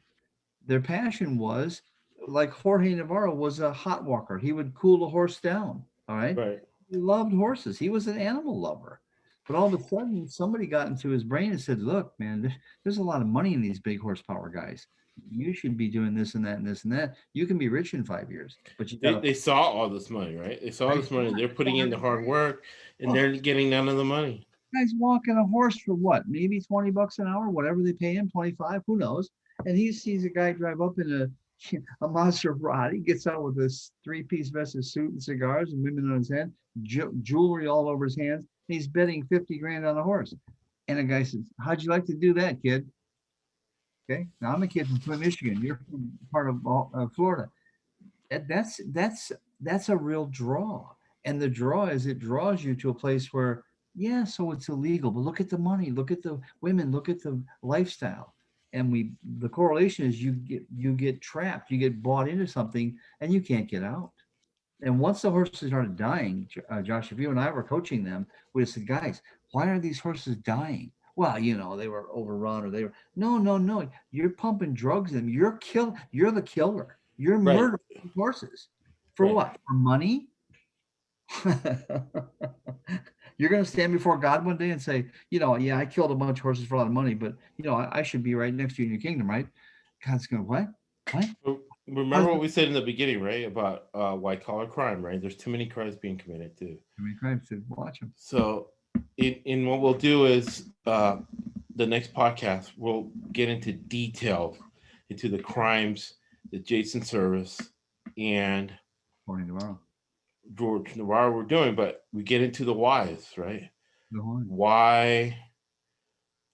Their passion was, like Jorge Navarro was a hot walker. He would cool the horse down, all right? Right. He loved horses. He was an animal lover. But all of a sudden, somebody got into his brain and said, look, man, there's a lot of money in these big horsepower guys. You should be doing this and that and this and that. You can be rich in 5 years. But they saw all this money, right? They saw this money. They're putting in the hard work, and they're getting none of the money. Guys walking a horse for what? Maybe $20 an hour, whatever they pay him, 25, who knows? And he sees a guy drive up in a Maserati, gets out with this 3-piece vested suit and cigars and women on his head, jewelry all over his hands. And he's betting 50 grand on a horse. And the guy says, how'd you like to do that, kid? Okay. Now I'm a kid from Flint, Michigan. You're from part of Florida. That's a real draw. And the draw is it draws you to a place where, yeah, so it's illegal, but look at the money, look at the women, look at the lifestyle. And the correlation is you get trapped, you get bought into something and you can't get out. And once the horses started dying, Josh, if you and I were coaching them, we said, guys, why are these horses dying? Well, they were overrun or they were, no. You're pumping drugs in them. You're the killer. You're murdering horses. For what? For money? You're going to stand before God one day and say, yeah, I killed a bunch of horses for a lot of money, but I should be right next to you in your kingdom, right? God's going, what? Remember what we said in the beginning, right? About white collar crime, right? There's too many crimes being committed too. Too many crimes to watch them. So in what we'll do is the next podcast, we'll get into detail into the crimes that Jason Service and George Navarro were doing, but we get into the whys, right? Why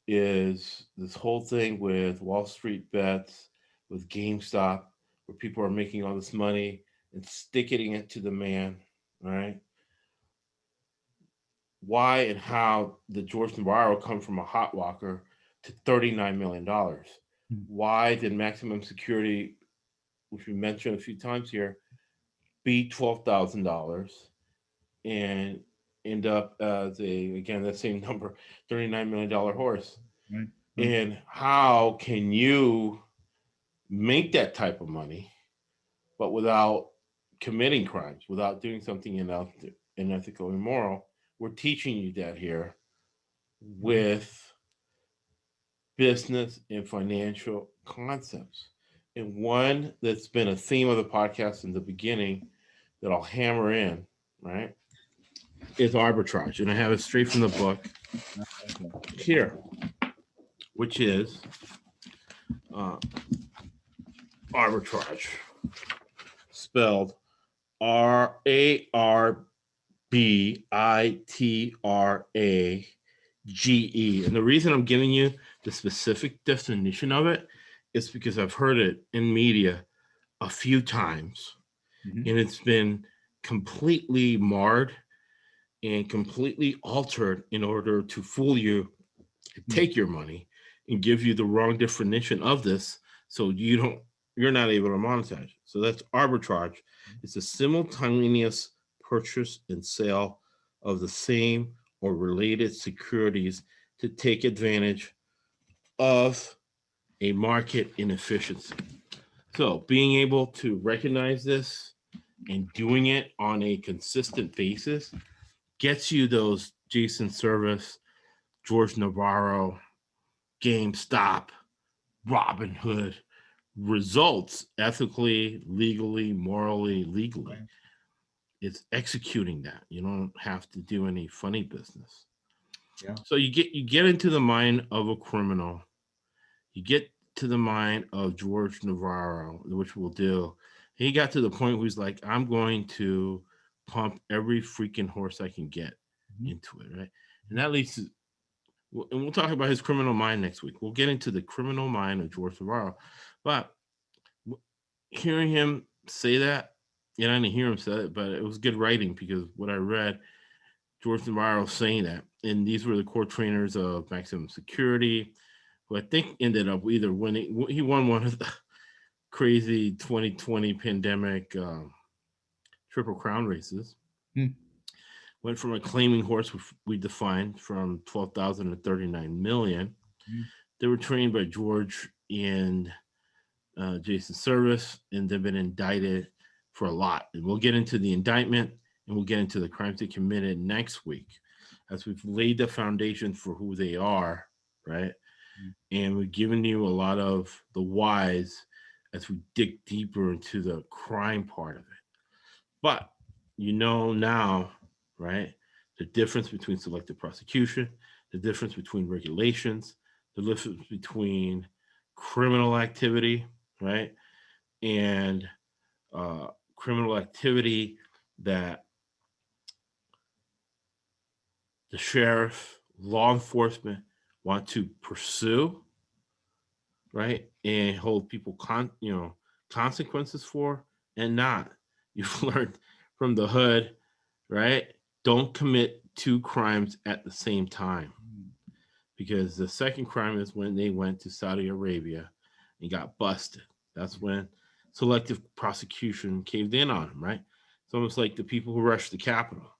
is this whole thing with Wall Street bets, with GameStop, where people are making all this money and sticking it to the man, right? Why and how did George Navarro come from a hot walker to $39 million? Why did maximum security, which we mentioned a few times here, be $12,000? And end up as again, that same number, $39 million horse. Right. And how can you make that type of money, but without committing crimes, without doing something unethical, immoral? We're teaching you that here with business and financial concepts. And one that's been a theme of the podcast in the beginning that I'll hammer in, right, is arbitrage. And I have it straight from the book here, which is arbitrage, spelled Arbitrage. And the reason I'm giving you the specific definition of it is because I've heard it in media a few times, and it's been completely marred and completely altered in order to fool you, take your money, and give you the wrong definition of this, so you're not able to monetize. So that's arbitrage. It's a simultaneous purchase and sale of the same or related securities to take advantage of a market inefficiency. So being able to recognize this and doing it on a consistent basis gets you those Jason Service, George Navarro, GameStop, Robinhood results ethically, legally, morally, legally. It's executing that. You don't have to do any funny business. Yeah. So you get into the mind of a criminal. You get to the mind of George Navarro, which we'll do. He got to the point where he's like, I'm going to pump every freaking horse I can get into it, right? And that leads to, and we'll talk about his criminal mind next week. We'll get into the criminal mind of George Navarro. But hearing him say that, and I didn't hear him say it, but it was good writing, because what I read, George Navarro saying that, and these were the core trainers of Maximum Security, who I think ended up either winning. He won one of the crazy 2020 pandemic Triple Crown races. Went from a claiming horse, which we defined, from 12,000 to 39 million. They were trained by George and Jason Service, and they've been indicted for a lot. And we'll get into the indictment, and we'll get into the crimes they committed next week, as we've laid the foundation for who they are, right? And we've given you a lot of the whys as we dig deeper into the crime part of it. But you know now, right, the difference between selective prosecution, the difference between regulations, the difference between criminal activity, right, and criminal activity that the sheriff, law enforcement want to pursue, right, and hold people consequences for, and not. You've learned from the hood, right? Don't commit two crimes at the same time, because the second crime is when they went to Saudi Arabia and got busted. That's when selective prosecution caved in on them, right? It's almost like the people who rushed the Capitol.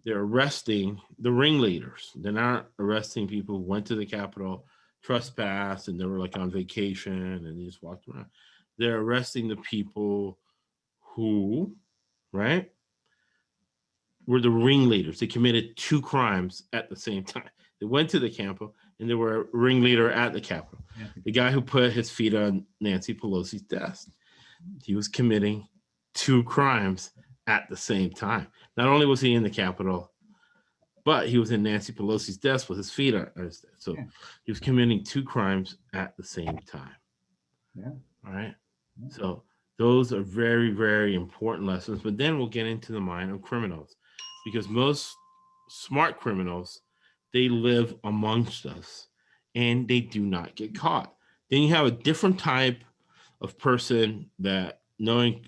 They're arresting the ringleaders. They're not arresting people who went to the Capitol, trespassed, and they were like on vacation and they just walked around. They're arresting the people who, right, were the ringleaders. They committed two crimes at the same time. They went to the Capitol, and they were a ringleader at the Capitol. The guy who put his feet on Nancy Pelosi's desk, he was committing two crimes at the same time. Not only was he in the Capitol, but he was in Nancy Pelosi's desk with his feet on his desk. So he was committing two crimes at the same time. All right. So those are very, very important lessons. But then we'll get into the mind of criminals, because most smart criminals, they live amongst us and they do not get caught. Then you have a different type of person that, knowing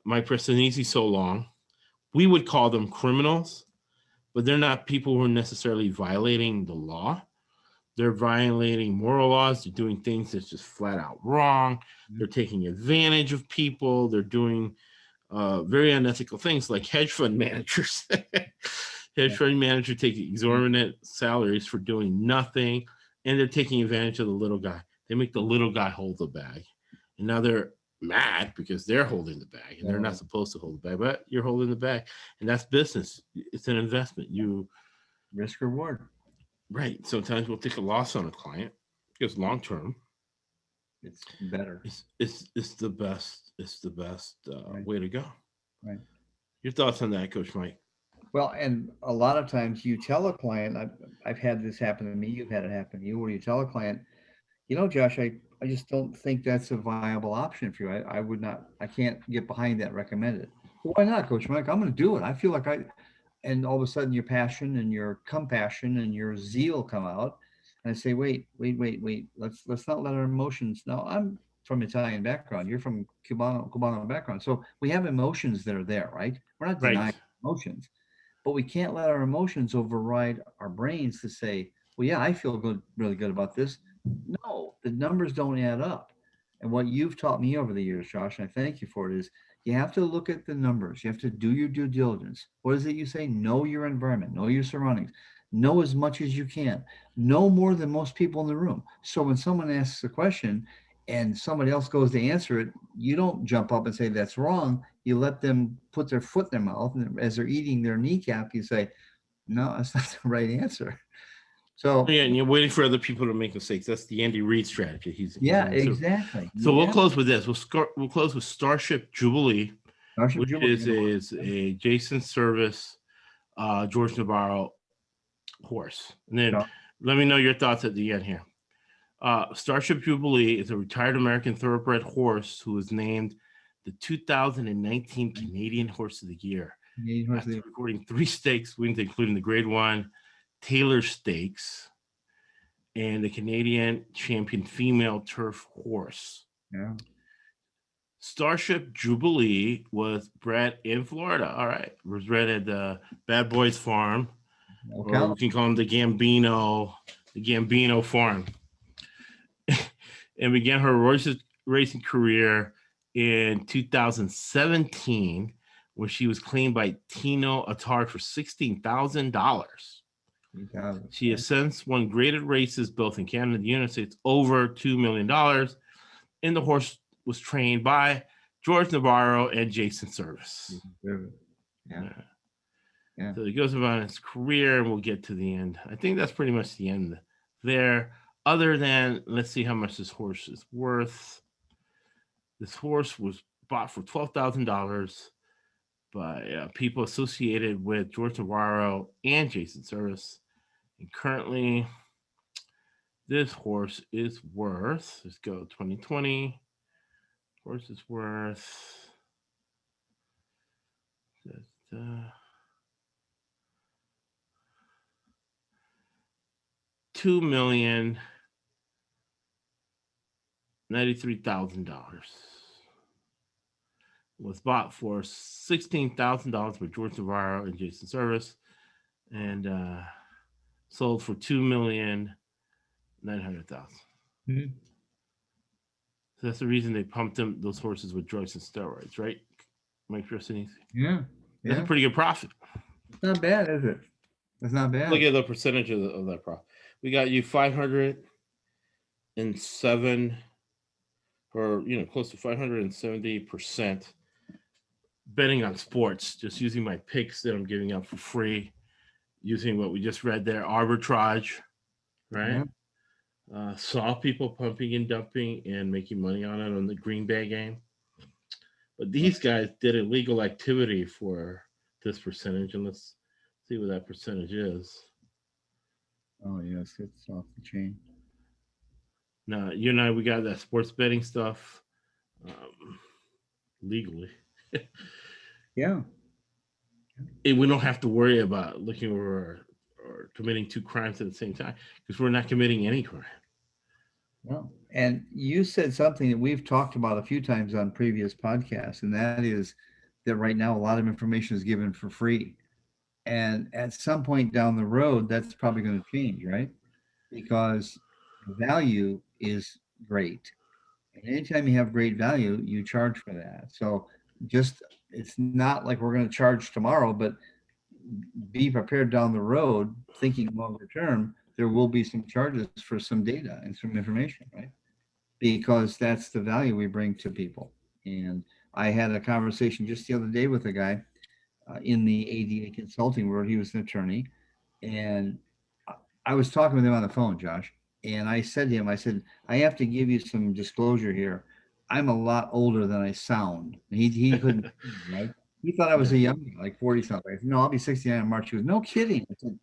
Mike Prestonese so long, we would call them criminals, but they're not people who are necessarily violating the law. They're violating moral laws. They're doing things that's just flat out wrong. They're taking advantage of people. They're doing very unethical things, like hedge fund managers. hedge fund manager taking exorbitant salaries for doing nothing, and they're taking advantage of the little guy. They make the little guy hold the bag, and now they're mad because they're holding the bag, and they're not supposed to hold the bag, but you're holding the bag, and that's business. It's an investment. You risk reward. Right. Sometimes we'll take a loss on a client because long term, it's better. It's the best. It's the best way to go. Right. Your thoughts on that, Coach Mike? Well, and a lot of times you tell a client, I've had this happen to me, you've had it happen to you, where you tell a client, Josh, I just don't think that's a viable option for you. I would not, I can't get behind that, recommend it. Well, why not, Coach Mike? I'm going to do it. I feel like and all of a sudden your passion and your compassion and your zeal come out. And I say, wait. Let's not let our emotions. Now, I'm from Italian background. You're from Cubano background. So we have emotions that are there, right? We're not denying emotions. But we can't let our emotions override our brains to say, well, yeah, I feel good, really good about this. No, the numbers don't add up. And what you've taught me over the years, Josh, and I thank you for it, is you have to look at the numbers. You have to do your due diligence. What is it you say? Know your environment, know your surroundings, know as much as you can, know more than most people in the room. So when someone asks a question and somebody else goes to answer it, you don't jump up and say that's wrong. You let them put their foot in their mouth, and as they're eating their kneecap, you say, no, that's not the right answer. So yeah, and you're waiting for other people to make mistakes. That's the Andy Reid strategy. Exactly. So we'll close with this. We'll close with Starship Jubilee, which is a Jason Service, George Navarro horse. And then let me know your thoughts at the end here. Starship Jubilee is a retired American thoroughbred horse who was named the 2019 Canadian Horse of the Year. After recording 3 stakes wins, including the Grade 1 Taylor Stakes and the Canadian champion female turf horse. Yeah. Starship Jubilee was bred in Florida. All right. It was bred at the Bad Boys Farm, or we can call them the Gambino Farm, and began her racing career in 2017 when she was claimed by Tino Attard for $16,000. She has since won graded races both in Canada and the United States over $2 million. And the horse was trained by George Navarro and Jason Service. Yeah. So he goes about his career, and we'll get to the end. I think that's pretty much the end there. Other than, let's see how much this horse is worth. This horse was bought for $12,000 by people associated with George Navarro and Jason Service. And currently, this horse is worth, let's go 2020. Horse is worth $2,093,000. Was bought for $16,000 by George Navarro and Jason Service, and sold for $2,900,000. Mm-hmm. So that's the reason they pumped those horses with drugs and steroids, right? Mike Tristany? Yeah. That's a pretty good profit. It's not bad, is it? It's not bad. Look at the percentage of that profit. We got you 507, or close to 570% betting on sports, just using my picks that I'm giving out for free, using what we just read there, arbitrage, right? Saw people pumping and dumping and making money on it on the Green Bay game. But these guys did illegal activity for this percentage, and let's see what that percentage is. Oh, yes, it's off the chain. Now, you and I, we got that sports betting stuff legally. Yeah. And we don't have to worry about looking over or committing 2 crimes at the same time, because we're not committing any crime. No. And you said something that we've talked about a few times on previous podcasts, and that is that right now a lot of information is given for free. And at some point down the road, that's probably going to change, right? Because the value is great. And anytime you have great value, you charge for that. So it's not like we're going to charge tomorrow, but be prepared down the road, thinking longer term, there will be some charges for some data and some information, right? Because that's the value we bring to people. And I had a conversation just the other day with a guy in the ADA consulting world. He was an attorney, and I was talking with him on the phone, Josh. And I said to him, I said, I have to give you some disclosure here. I'm a lot older than I sound. And he couldn't, right? He thought I was a Yeah. young guy, like 40 something. I said, no, I'll be 69 in March. He goes, no kidding. I said,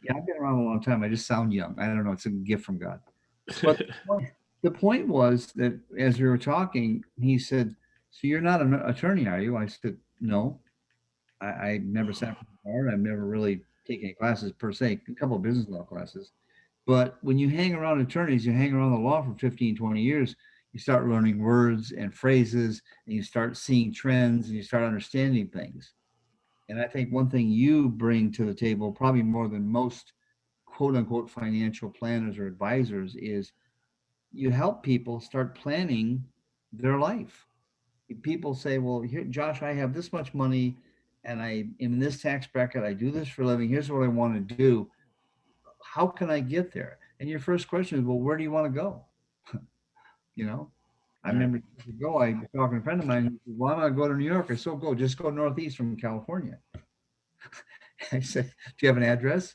yeah, I've been around a long time. I just sound young. I don't know. It's a gift from God. But the point was that as we were talking, he said, so you're not an attorney, are you? I said, no. I never sat for the bar. I've never really taken any classes per se, a couple of business law classes. But when you hang around attorneys, you hang around the law for 15, 20 years, you start learning words and phrases, and you start seeing trends, and you start understanding things. And I think one thing you bring to the table, probably more than most quote unquote financial planners or advisors, is you help people start planning their life. People say, well, here, Josh, I have this much money and I am in this tax bracket. I do this for a living. Here's what I want to do. How can I get there? And your first question is, well, where do you want to go? You know, I Right. remember years ago, I was talking to a friend of mine. He said, well, I want to go to New York. I said, go, just go northeast from California. I said, do you have an address?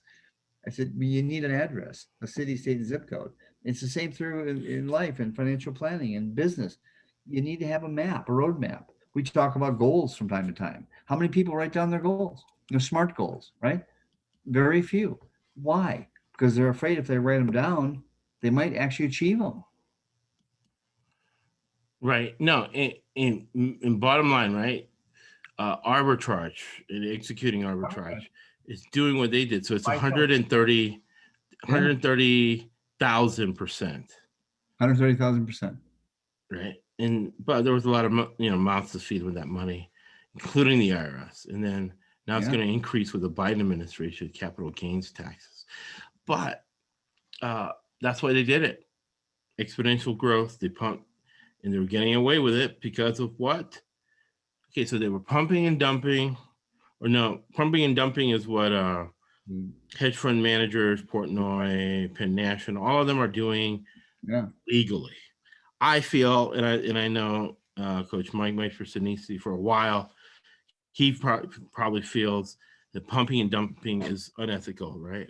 I said, well, you need an address, a city, state, and zip code. It's the same through in life and financial planning and business. You need to have a map, a roadmap. We talk about goals from time to time. How many people write down their goals? Smart goals, right? Very few. Why? Because they're afraid if they write them down, they might actually achieve them. Right. No, in bottom line, right? Arbitrage and executing arbitrage is doing what they did. So it's 130, Yeah, 130,000%. 130,000%. Right. And but there was a lot of mouths to feed with that money, including the IRS. And then now it's Yeah. going to increase with the Biden administration capital gains taxes. But that's why they did it. Exponential growth. They pumped, and they were getting away with it because of what? Okay, so they were pumping and dumping, or no, pumping and dumping is what hedge fund managers, Portnoy, Penn National, all of them are doing Yeah. legally. I feel, and I know Coach Mike for Sinisi for a while, he probably feels that pumping and dumping is unethical, right?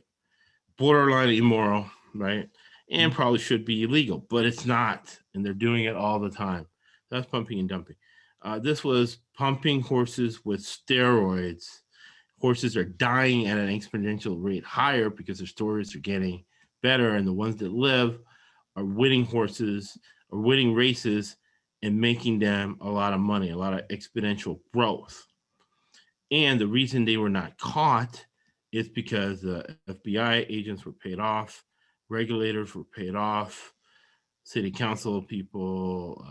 Borderline immoral, right? And probably should be illegal, but it's not, and they're doing it all the time. That's pumping and dumping. This was pumping horses with steroids. Horses are dying at an exponential rate higher because their stories are getting better, and the ones that live are winning horses or winning races and making them a lot of money, a lot of exponential growth. And the reason they were not caught is because the FBI agents were paid off, regulators were paid off, city council people,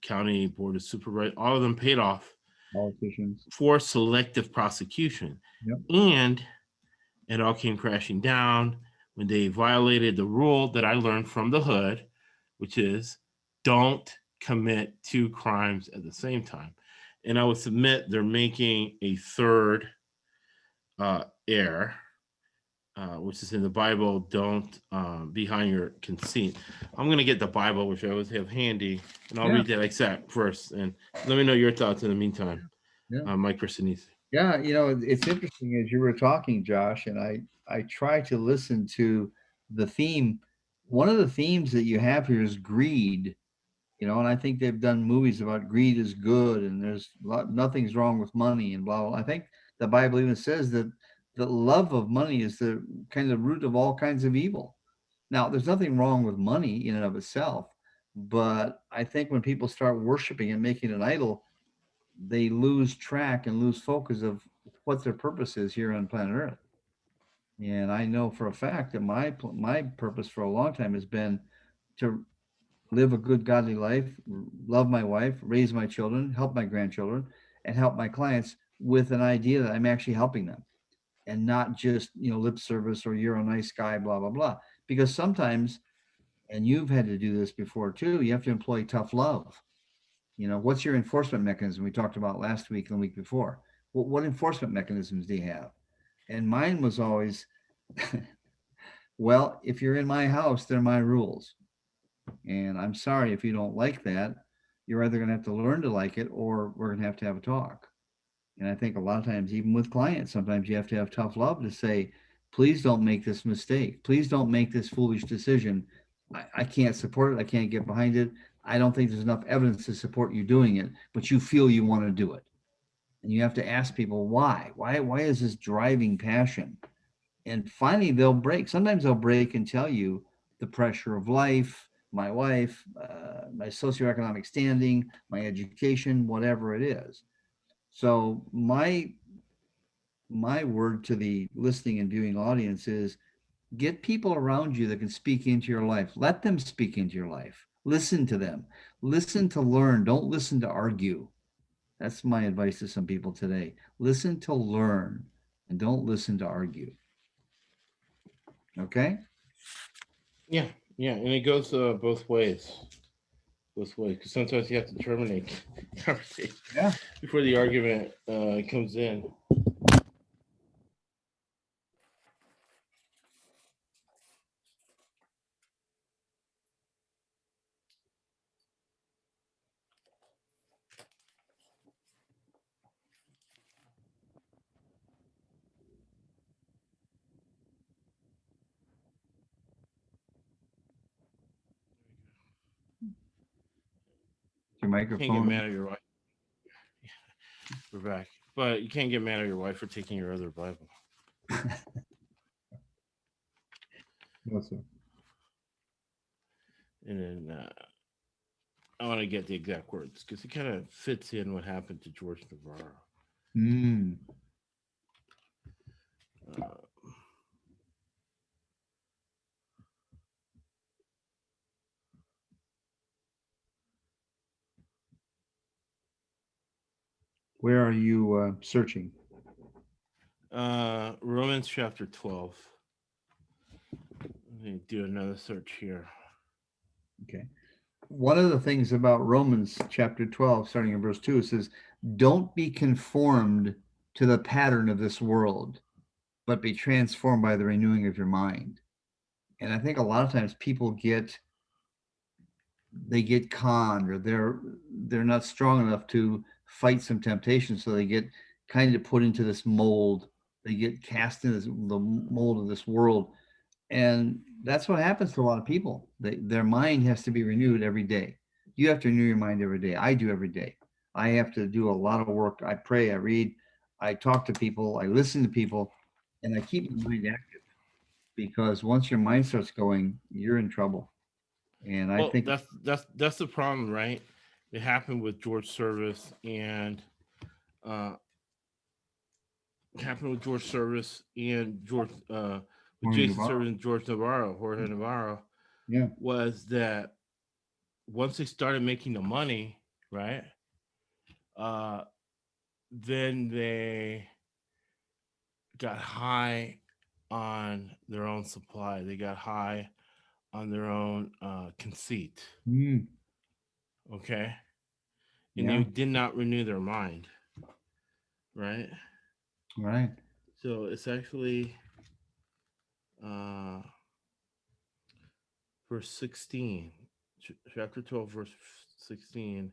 county board of supervisors, all of them paid off Politicians. for selective prosecution. Yep. And it all came crashing down when they violated the rule that I learned from the hood, which is don't commit two crimes at the same time. And I would submit they're making a third error, which is in the Bible, don't behind your conceit. I'm going to get the Bible, which I always have handy, and I'll read that excerpt first. And let me know your thoughts in the meantime, Mike Christinese. Yeah, it's interesting as you were talking, Josh, and I try to listen to the theme. One of the themes that you have here is greed, and I think they've done movies about greed is good and nothing's wrong with money and blah, blah. I think the Bible even says that the love of money is the kind of root of all kinds of evil. Now, there's nothing wrong with money in and of itself, but I think when people start worshiping and making an idol, they lose track and lose focus of what their purpose is here on planet Earth. And I know for a fact that my purpose for a long time has been to live a good, godly life, love my wife, raise my children, help my grandchildren, and help my clients with an idea that I'm actually helping them and not just, lip service or you're a nice guy, blah, blah, blah. Because sometimes, and you've had to do this before too, you have to employ tough love. What's your enforcement mechanism we talked about last week and the week before? What enforcement mechanisms do you have? And mine was always, well, if you're in my house, they're my rules. And I'm sorry if you don't like that. You're either going to have to learn to like it or we're going to have a talk. And I think a lot of times, even with clients, sometimes you have to have tough love to say, please don't make this mistake. Please don't make this foolish decision. I can't support it. I can't get behind it. I don't think there's enough evidence to support you doing it, but you feel you want to do it. And you have to ask people why. Why is this driving passion? And finally, they'll break. Sometimes they'll break and tell you the pressure of life, my wife, my socioeconomic standing, my education, whatever it is. So my word to the listening and viewing audience is get people around you that can speak into your life. Let them speak into your life. Listen to them. Listen to learn. Don't listen to argue. That's my advice to some people today. Listen to learn and don't listen to argue. Okay? Yeah, yeah, and it goes both ways. Both ways, because sometimes you have to terminate the conversation Yeah. before the argument comes in. Your You can't get microphone. mad at your wife. We're back, but you can't get mad at your wife for taking your other Bible. No, sir. And then I want to get the exact words because it kind of fits in what happened to George Navarro. Mm. Uh, Where are you searching? Romans chapter 12. Let me do another search here. Okay. One of the things about Romans chapter 12, starting in verse 2, it says, don't be conformed to the pattern of this world, but be transformed by the renewing of your mind. And I think a lot of times people get conned or they're not strong enough to fight some temptation, so they get kind of put into this mold. They get cast into the mold of this world. And that's what happens to a lot of people. Their mind has to be renewed every day. You have to renew your mind every day. I do every day. I have to do a lot of work. I pray, I read, I talk to people, I listen to people, and I keep my mind active because once your mind starts going, you're in trouble. And I Well, think, that's the problem, right? It happened with George Service and uh, happened with George Service and George with Morning Jason Navarro. Service and George Navarro, Jorge Navarro, Yeah. was that once they started making the money, right? Uh, then they got high on their own supply. They got high on their own conceit. Mm, Okay, and they yeah. did not renew their mind, right? Right. So it's actually uh, verse 16, chapter 12, verse 16.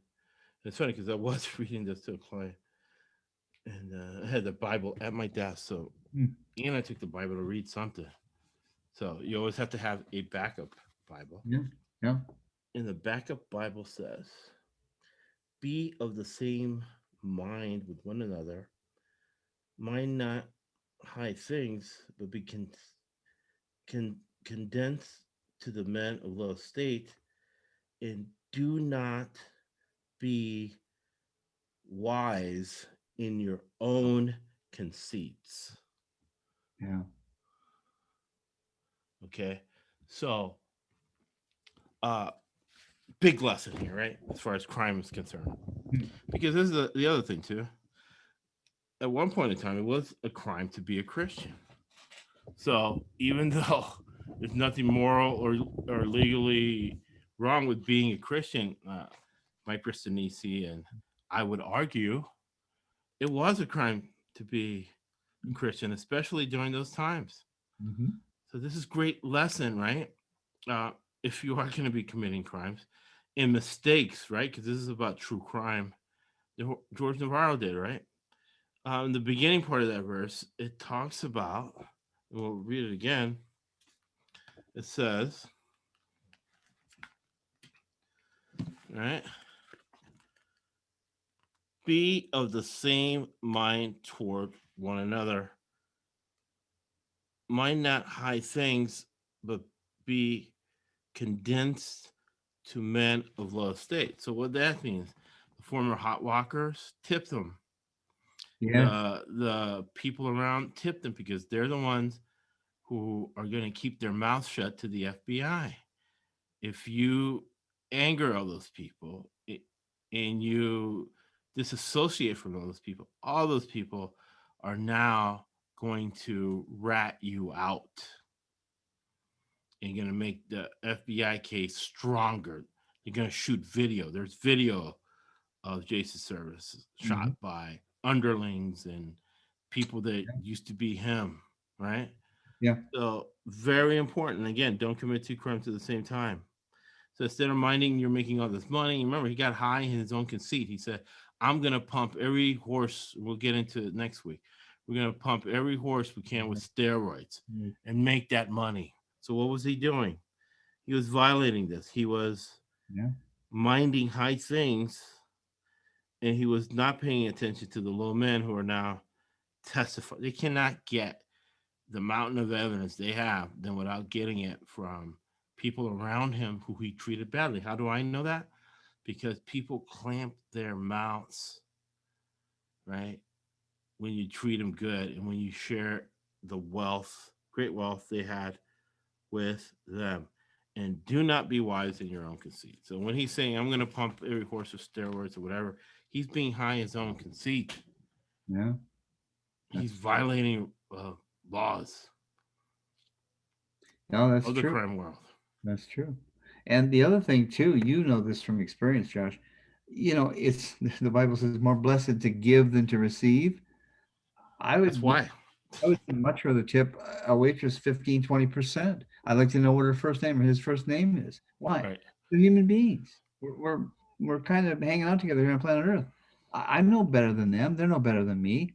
It's funny because I was reading this to a client and I had the Bible at my desk. So, Mm, and I took the Bible to read something. So you always have to have a backup Bible. yeah. Yeah. And the backup Bible says, be of the same mind with one another, mind not high things, but be condensed to the men of low estate, and do not be wise in your own conceits. Yeah. Okay. So, uh, big lesson here, right? As far as crime is concerned. Mm, Because this is the other thing, too. At one point in time, it was a crime to be a Christian. So, even though there's nothing moral or legally wrong with being a Christian, Mike Christinisi and I would argue it was a crime to be Christian, especially during those times. Mhm. So this is great lesson, right? Uh, if you are going to be committing crimes and mistakes, right? Because this is about true crime. George Navarro did, right? In the beginning part of that verse, it talks about, and we'll read it again. It says, right? Be of the same mind toward one another. Mind not high things, but be condensed to men of low estate. So what that means, the former hot walkers, tip them. Yes. The people around, tip them, because they're the ones who are going to keep their mouth shut to the FBI. If you anger all those people and you disassociate from all those people are now going to rat you out and going to make the FBI case stronger. They're going to shoot video. There's video of Jason's service shot Mhm. by underlings and people that used to be him, right? Yeah. So very important. Again, don't commit two crimes at the same time. So instead of minding you're making all this money, remember he got high in his own conceit. He said, I'm gonna pump every horse, we'll get into it next week. We're gonna pump every horse we can with steroids Mhm. and make that money. So what was he doing? He was violating this. He was Yeah. minding high things and he was not paying attention to the low men who are now testifying. They cannot get the mountain of evidence they have then without getting it from people around him who he treated badly. How do I know that? Because people clamp their mouths, right? When you treat them good and when you share the wealth, great wealth they had with them. And do not be wise in your own conceit. So when he's saying, I'm going to pump every horse with steroids or whatever, he's being high in his own conceit. Yeah. He's That's violating laws no, that's of the true. crime world. That's true. And the other thing too, you know this from experience, Josh. It's the Bible says more blessed to give than to receive. I That's would mu- why. I would much rather tip a waitress 15-20%. I'd like to know what her first name or his first name is. Why? Right. They're human beings. We're kind of hanging out together here on planet Earth. I'm no better than them. They're no better than me.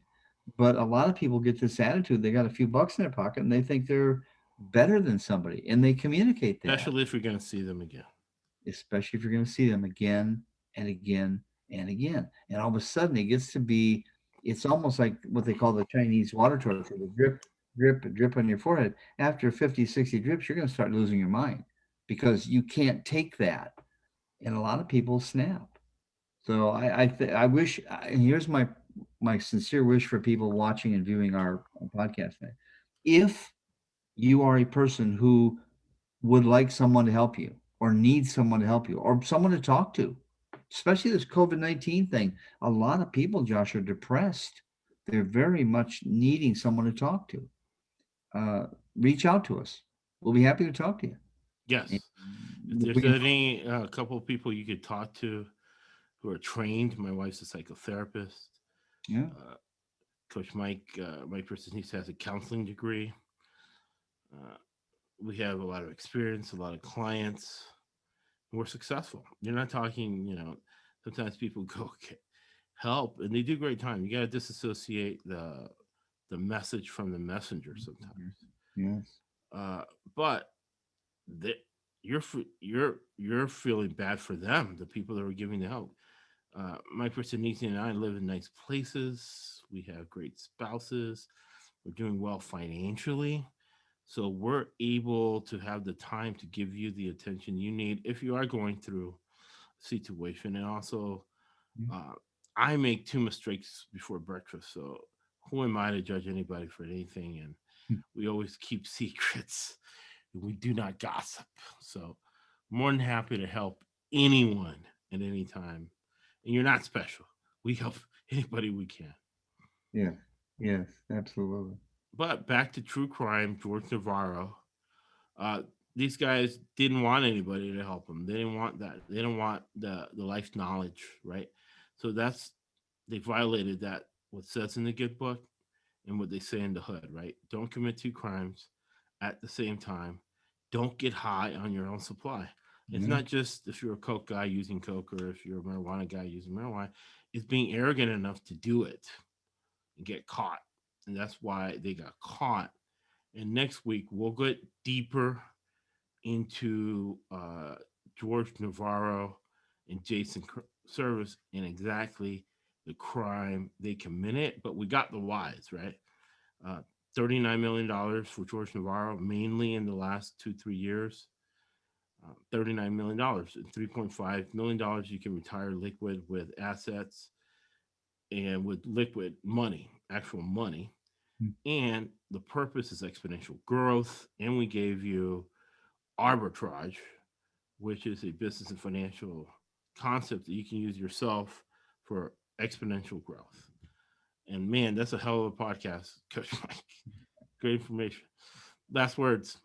But a lot of people get this attitude. They got a few bucks in their pocket and they think they're better than somebody, and they communicate that, Especially if you're going to see them again. especially if you're going to see them again and again and again. And all of a sudden, it gets to be, it's almost like what they call the Chinese water torture, the drip, drip, drip on your forehead. After 50, 60 drips, you're going to start losing your mind because you can't take that. And a lot of people snap. So I wish, and here's my sincere wish for people watching and viewing our podcast today. If you are a person who would like someone to help you or needs someone to help you or someone to talk to, especially this COVID-19 thing. A lot of people, Josh, are depressed. They're very much needing someone to talk to. Uh, Reach out to us. We'll be happy to talk to you. And Yes. If if we there's can, any couple of people you could talk to who are trained, my wife's a psychotherapist. yeah, Uh, Coach Mike, my person, he has a counseling degree. Uh, we have a lot of experience, a lot of clients. We're successful. You're not talking, sometimes people go get help and they do great time. You got to disassociate the message from the messenger sometimes. yes, Uh, but that you're feeling bad for them, the people that are giving the help. My person Nisi and I live in nice places. We have great spouses. We're doing well financially. So we're able to have the time to give you the attention you need if you are going through a situation. And also, yeah, uh, I make two mistakes before breakfast. So who am I to judge anybody for anything? And mm, we always keep secrets. We do not gossip. So more than happy to help anyone at any time. And you're not special. We help anybody we can. yes, yes, absolutely. But back to true crime, George Navarro. Uh, these guys didn't want anybody to help them. They didn't want that. They didn't want the life knowledge, right? So they violated that what says in the good book, and what they say in the hood, right? Don't commit two crimes at the same time. Don't get high on your own supply. It's Yeah. not just if you're a coke guy using coke or if you're a marijuana guy using marijuana. It's being arrogant enough to do it and get caught. And that's why they got caught. And next week, we'll get deeper into George Navarro and Jason Service and exactly the crime they committed. But we got the whys, right? Uh, $39 million for George Navarro, mainly in the last 2-3 years. $39 million and $3.5 million you can retire liquid with assets and with liquid money, actual money. Mm. And the purpose is exponential growth. And we gave you arbitrage, which is a business and financial concept that you can use yourself for exponential growth. And man, that's a hell of a podcast, Coach Mike. Great information. Last words.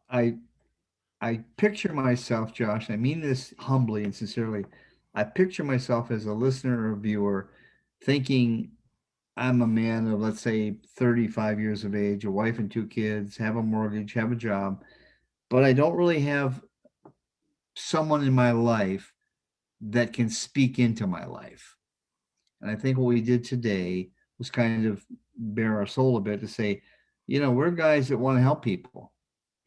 I I picture myself, Josh, I mean this humbly and sincerely. I picture myself as a listener or viewer thinking I'm a man of, let's say, 35 years of age, a wife and two kids, have a mortgage, have a job, but I don't really have someone in my life that can speak into my life. And I think what we did today was kind of bare our soul a bit to say, we're guys that want to help people.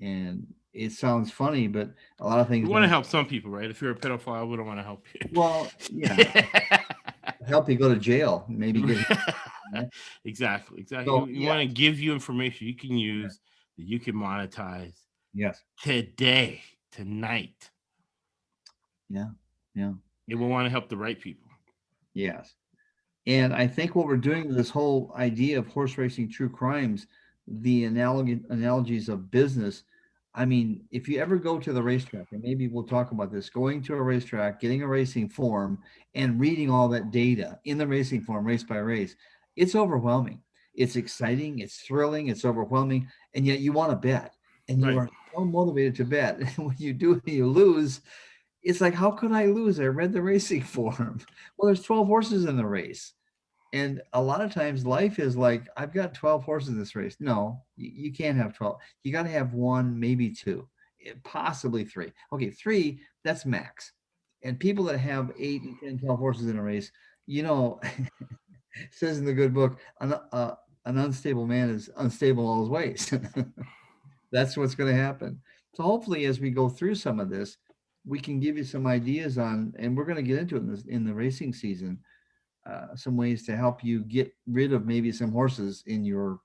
And it sounds funny, but a lot of We things want to don't. help some people, right? If you're a pedophile, we don't want to help Well, yeah, you. help you go to jail, maybe get. Exactly. Exactly. So You yeah, want to give you information you can use that you can monetize yes, today, tonight. yeah, yeah, And we want to help the right people. yes. And I think what we're doing with this whole idea of horse racing true crimes, the analogies of business. I mean, if you ever go to the racetrack, and maybe we'll talk about this, going to a racetrack, getting a racing form, and reading all that data in the racing form, race by race, it's overwhelming. It's exciting, it's thrilling, it's overwhelming, and yet you want to bet, and you Right. are so motivated to bet. And when you do, you lose. It's like, how could I lose? I read the racing form. Well, there's 12 horses in the race. And a lot of times life is like, I've got 12 horses in this race. No, you can't have 12. You got to have one, maybe two, possibly three. Okay, three, that's max. And people that have 8 and 10, 12 horses in a race, it says in the good book, an unstable man is unstable all his ways. That's what's going to happen. So hopefully, as we go through some of this, we can give you some ideas on, and we're going to get into it in the racing season, some ways to help you get rid of maybe some horses in your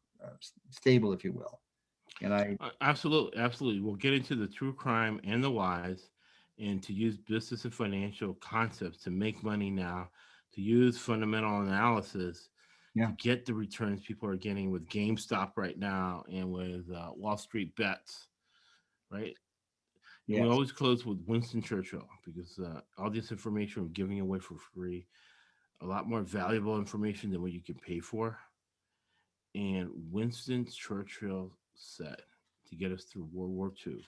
stable, if you will. And I, Absolutely. Absolutely. We'll get into the true crime and the whys and to use business and financial concepts to make money now, to use fundamental analysis to yeah, get the returns people are getting with GameStop right now and with Wall Street bets, right? And we yes, always close with Winston Churchill because all this information we're giving away for free, a lot more valuable information than what you can pay for. And Winston Churchill said to get us through World War II,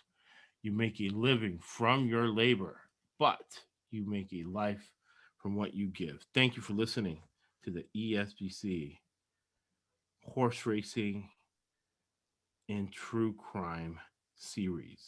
you make a living from your labor, but you make a life from what you give. Thank you for listening to the ESBC Horse Racing and True Crime series.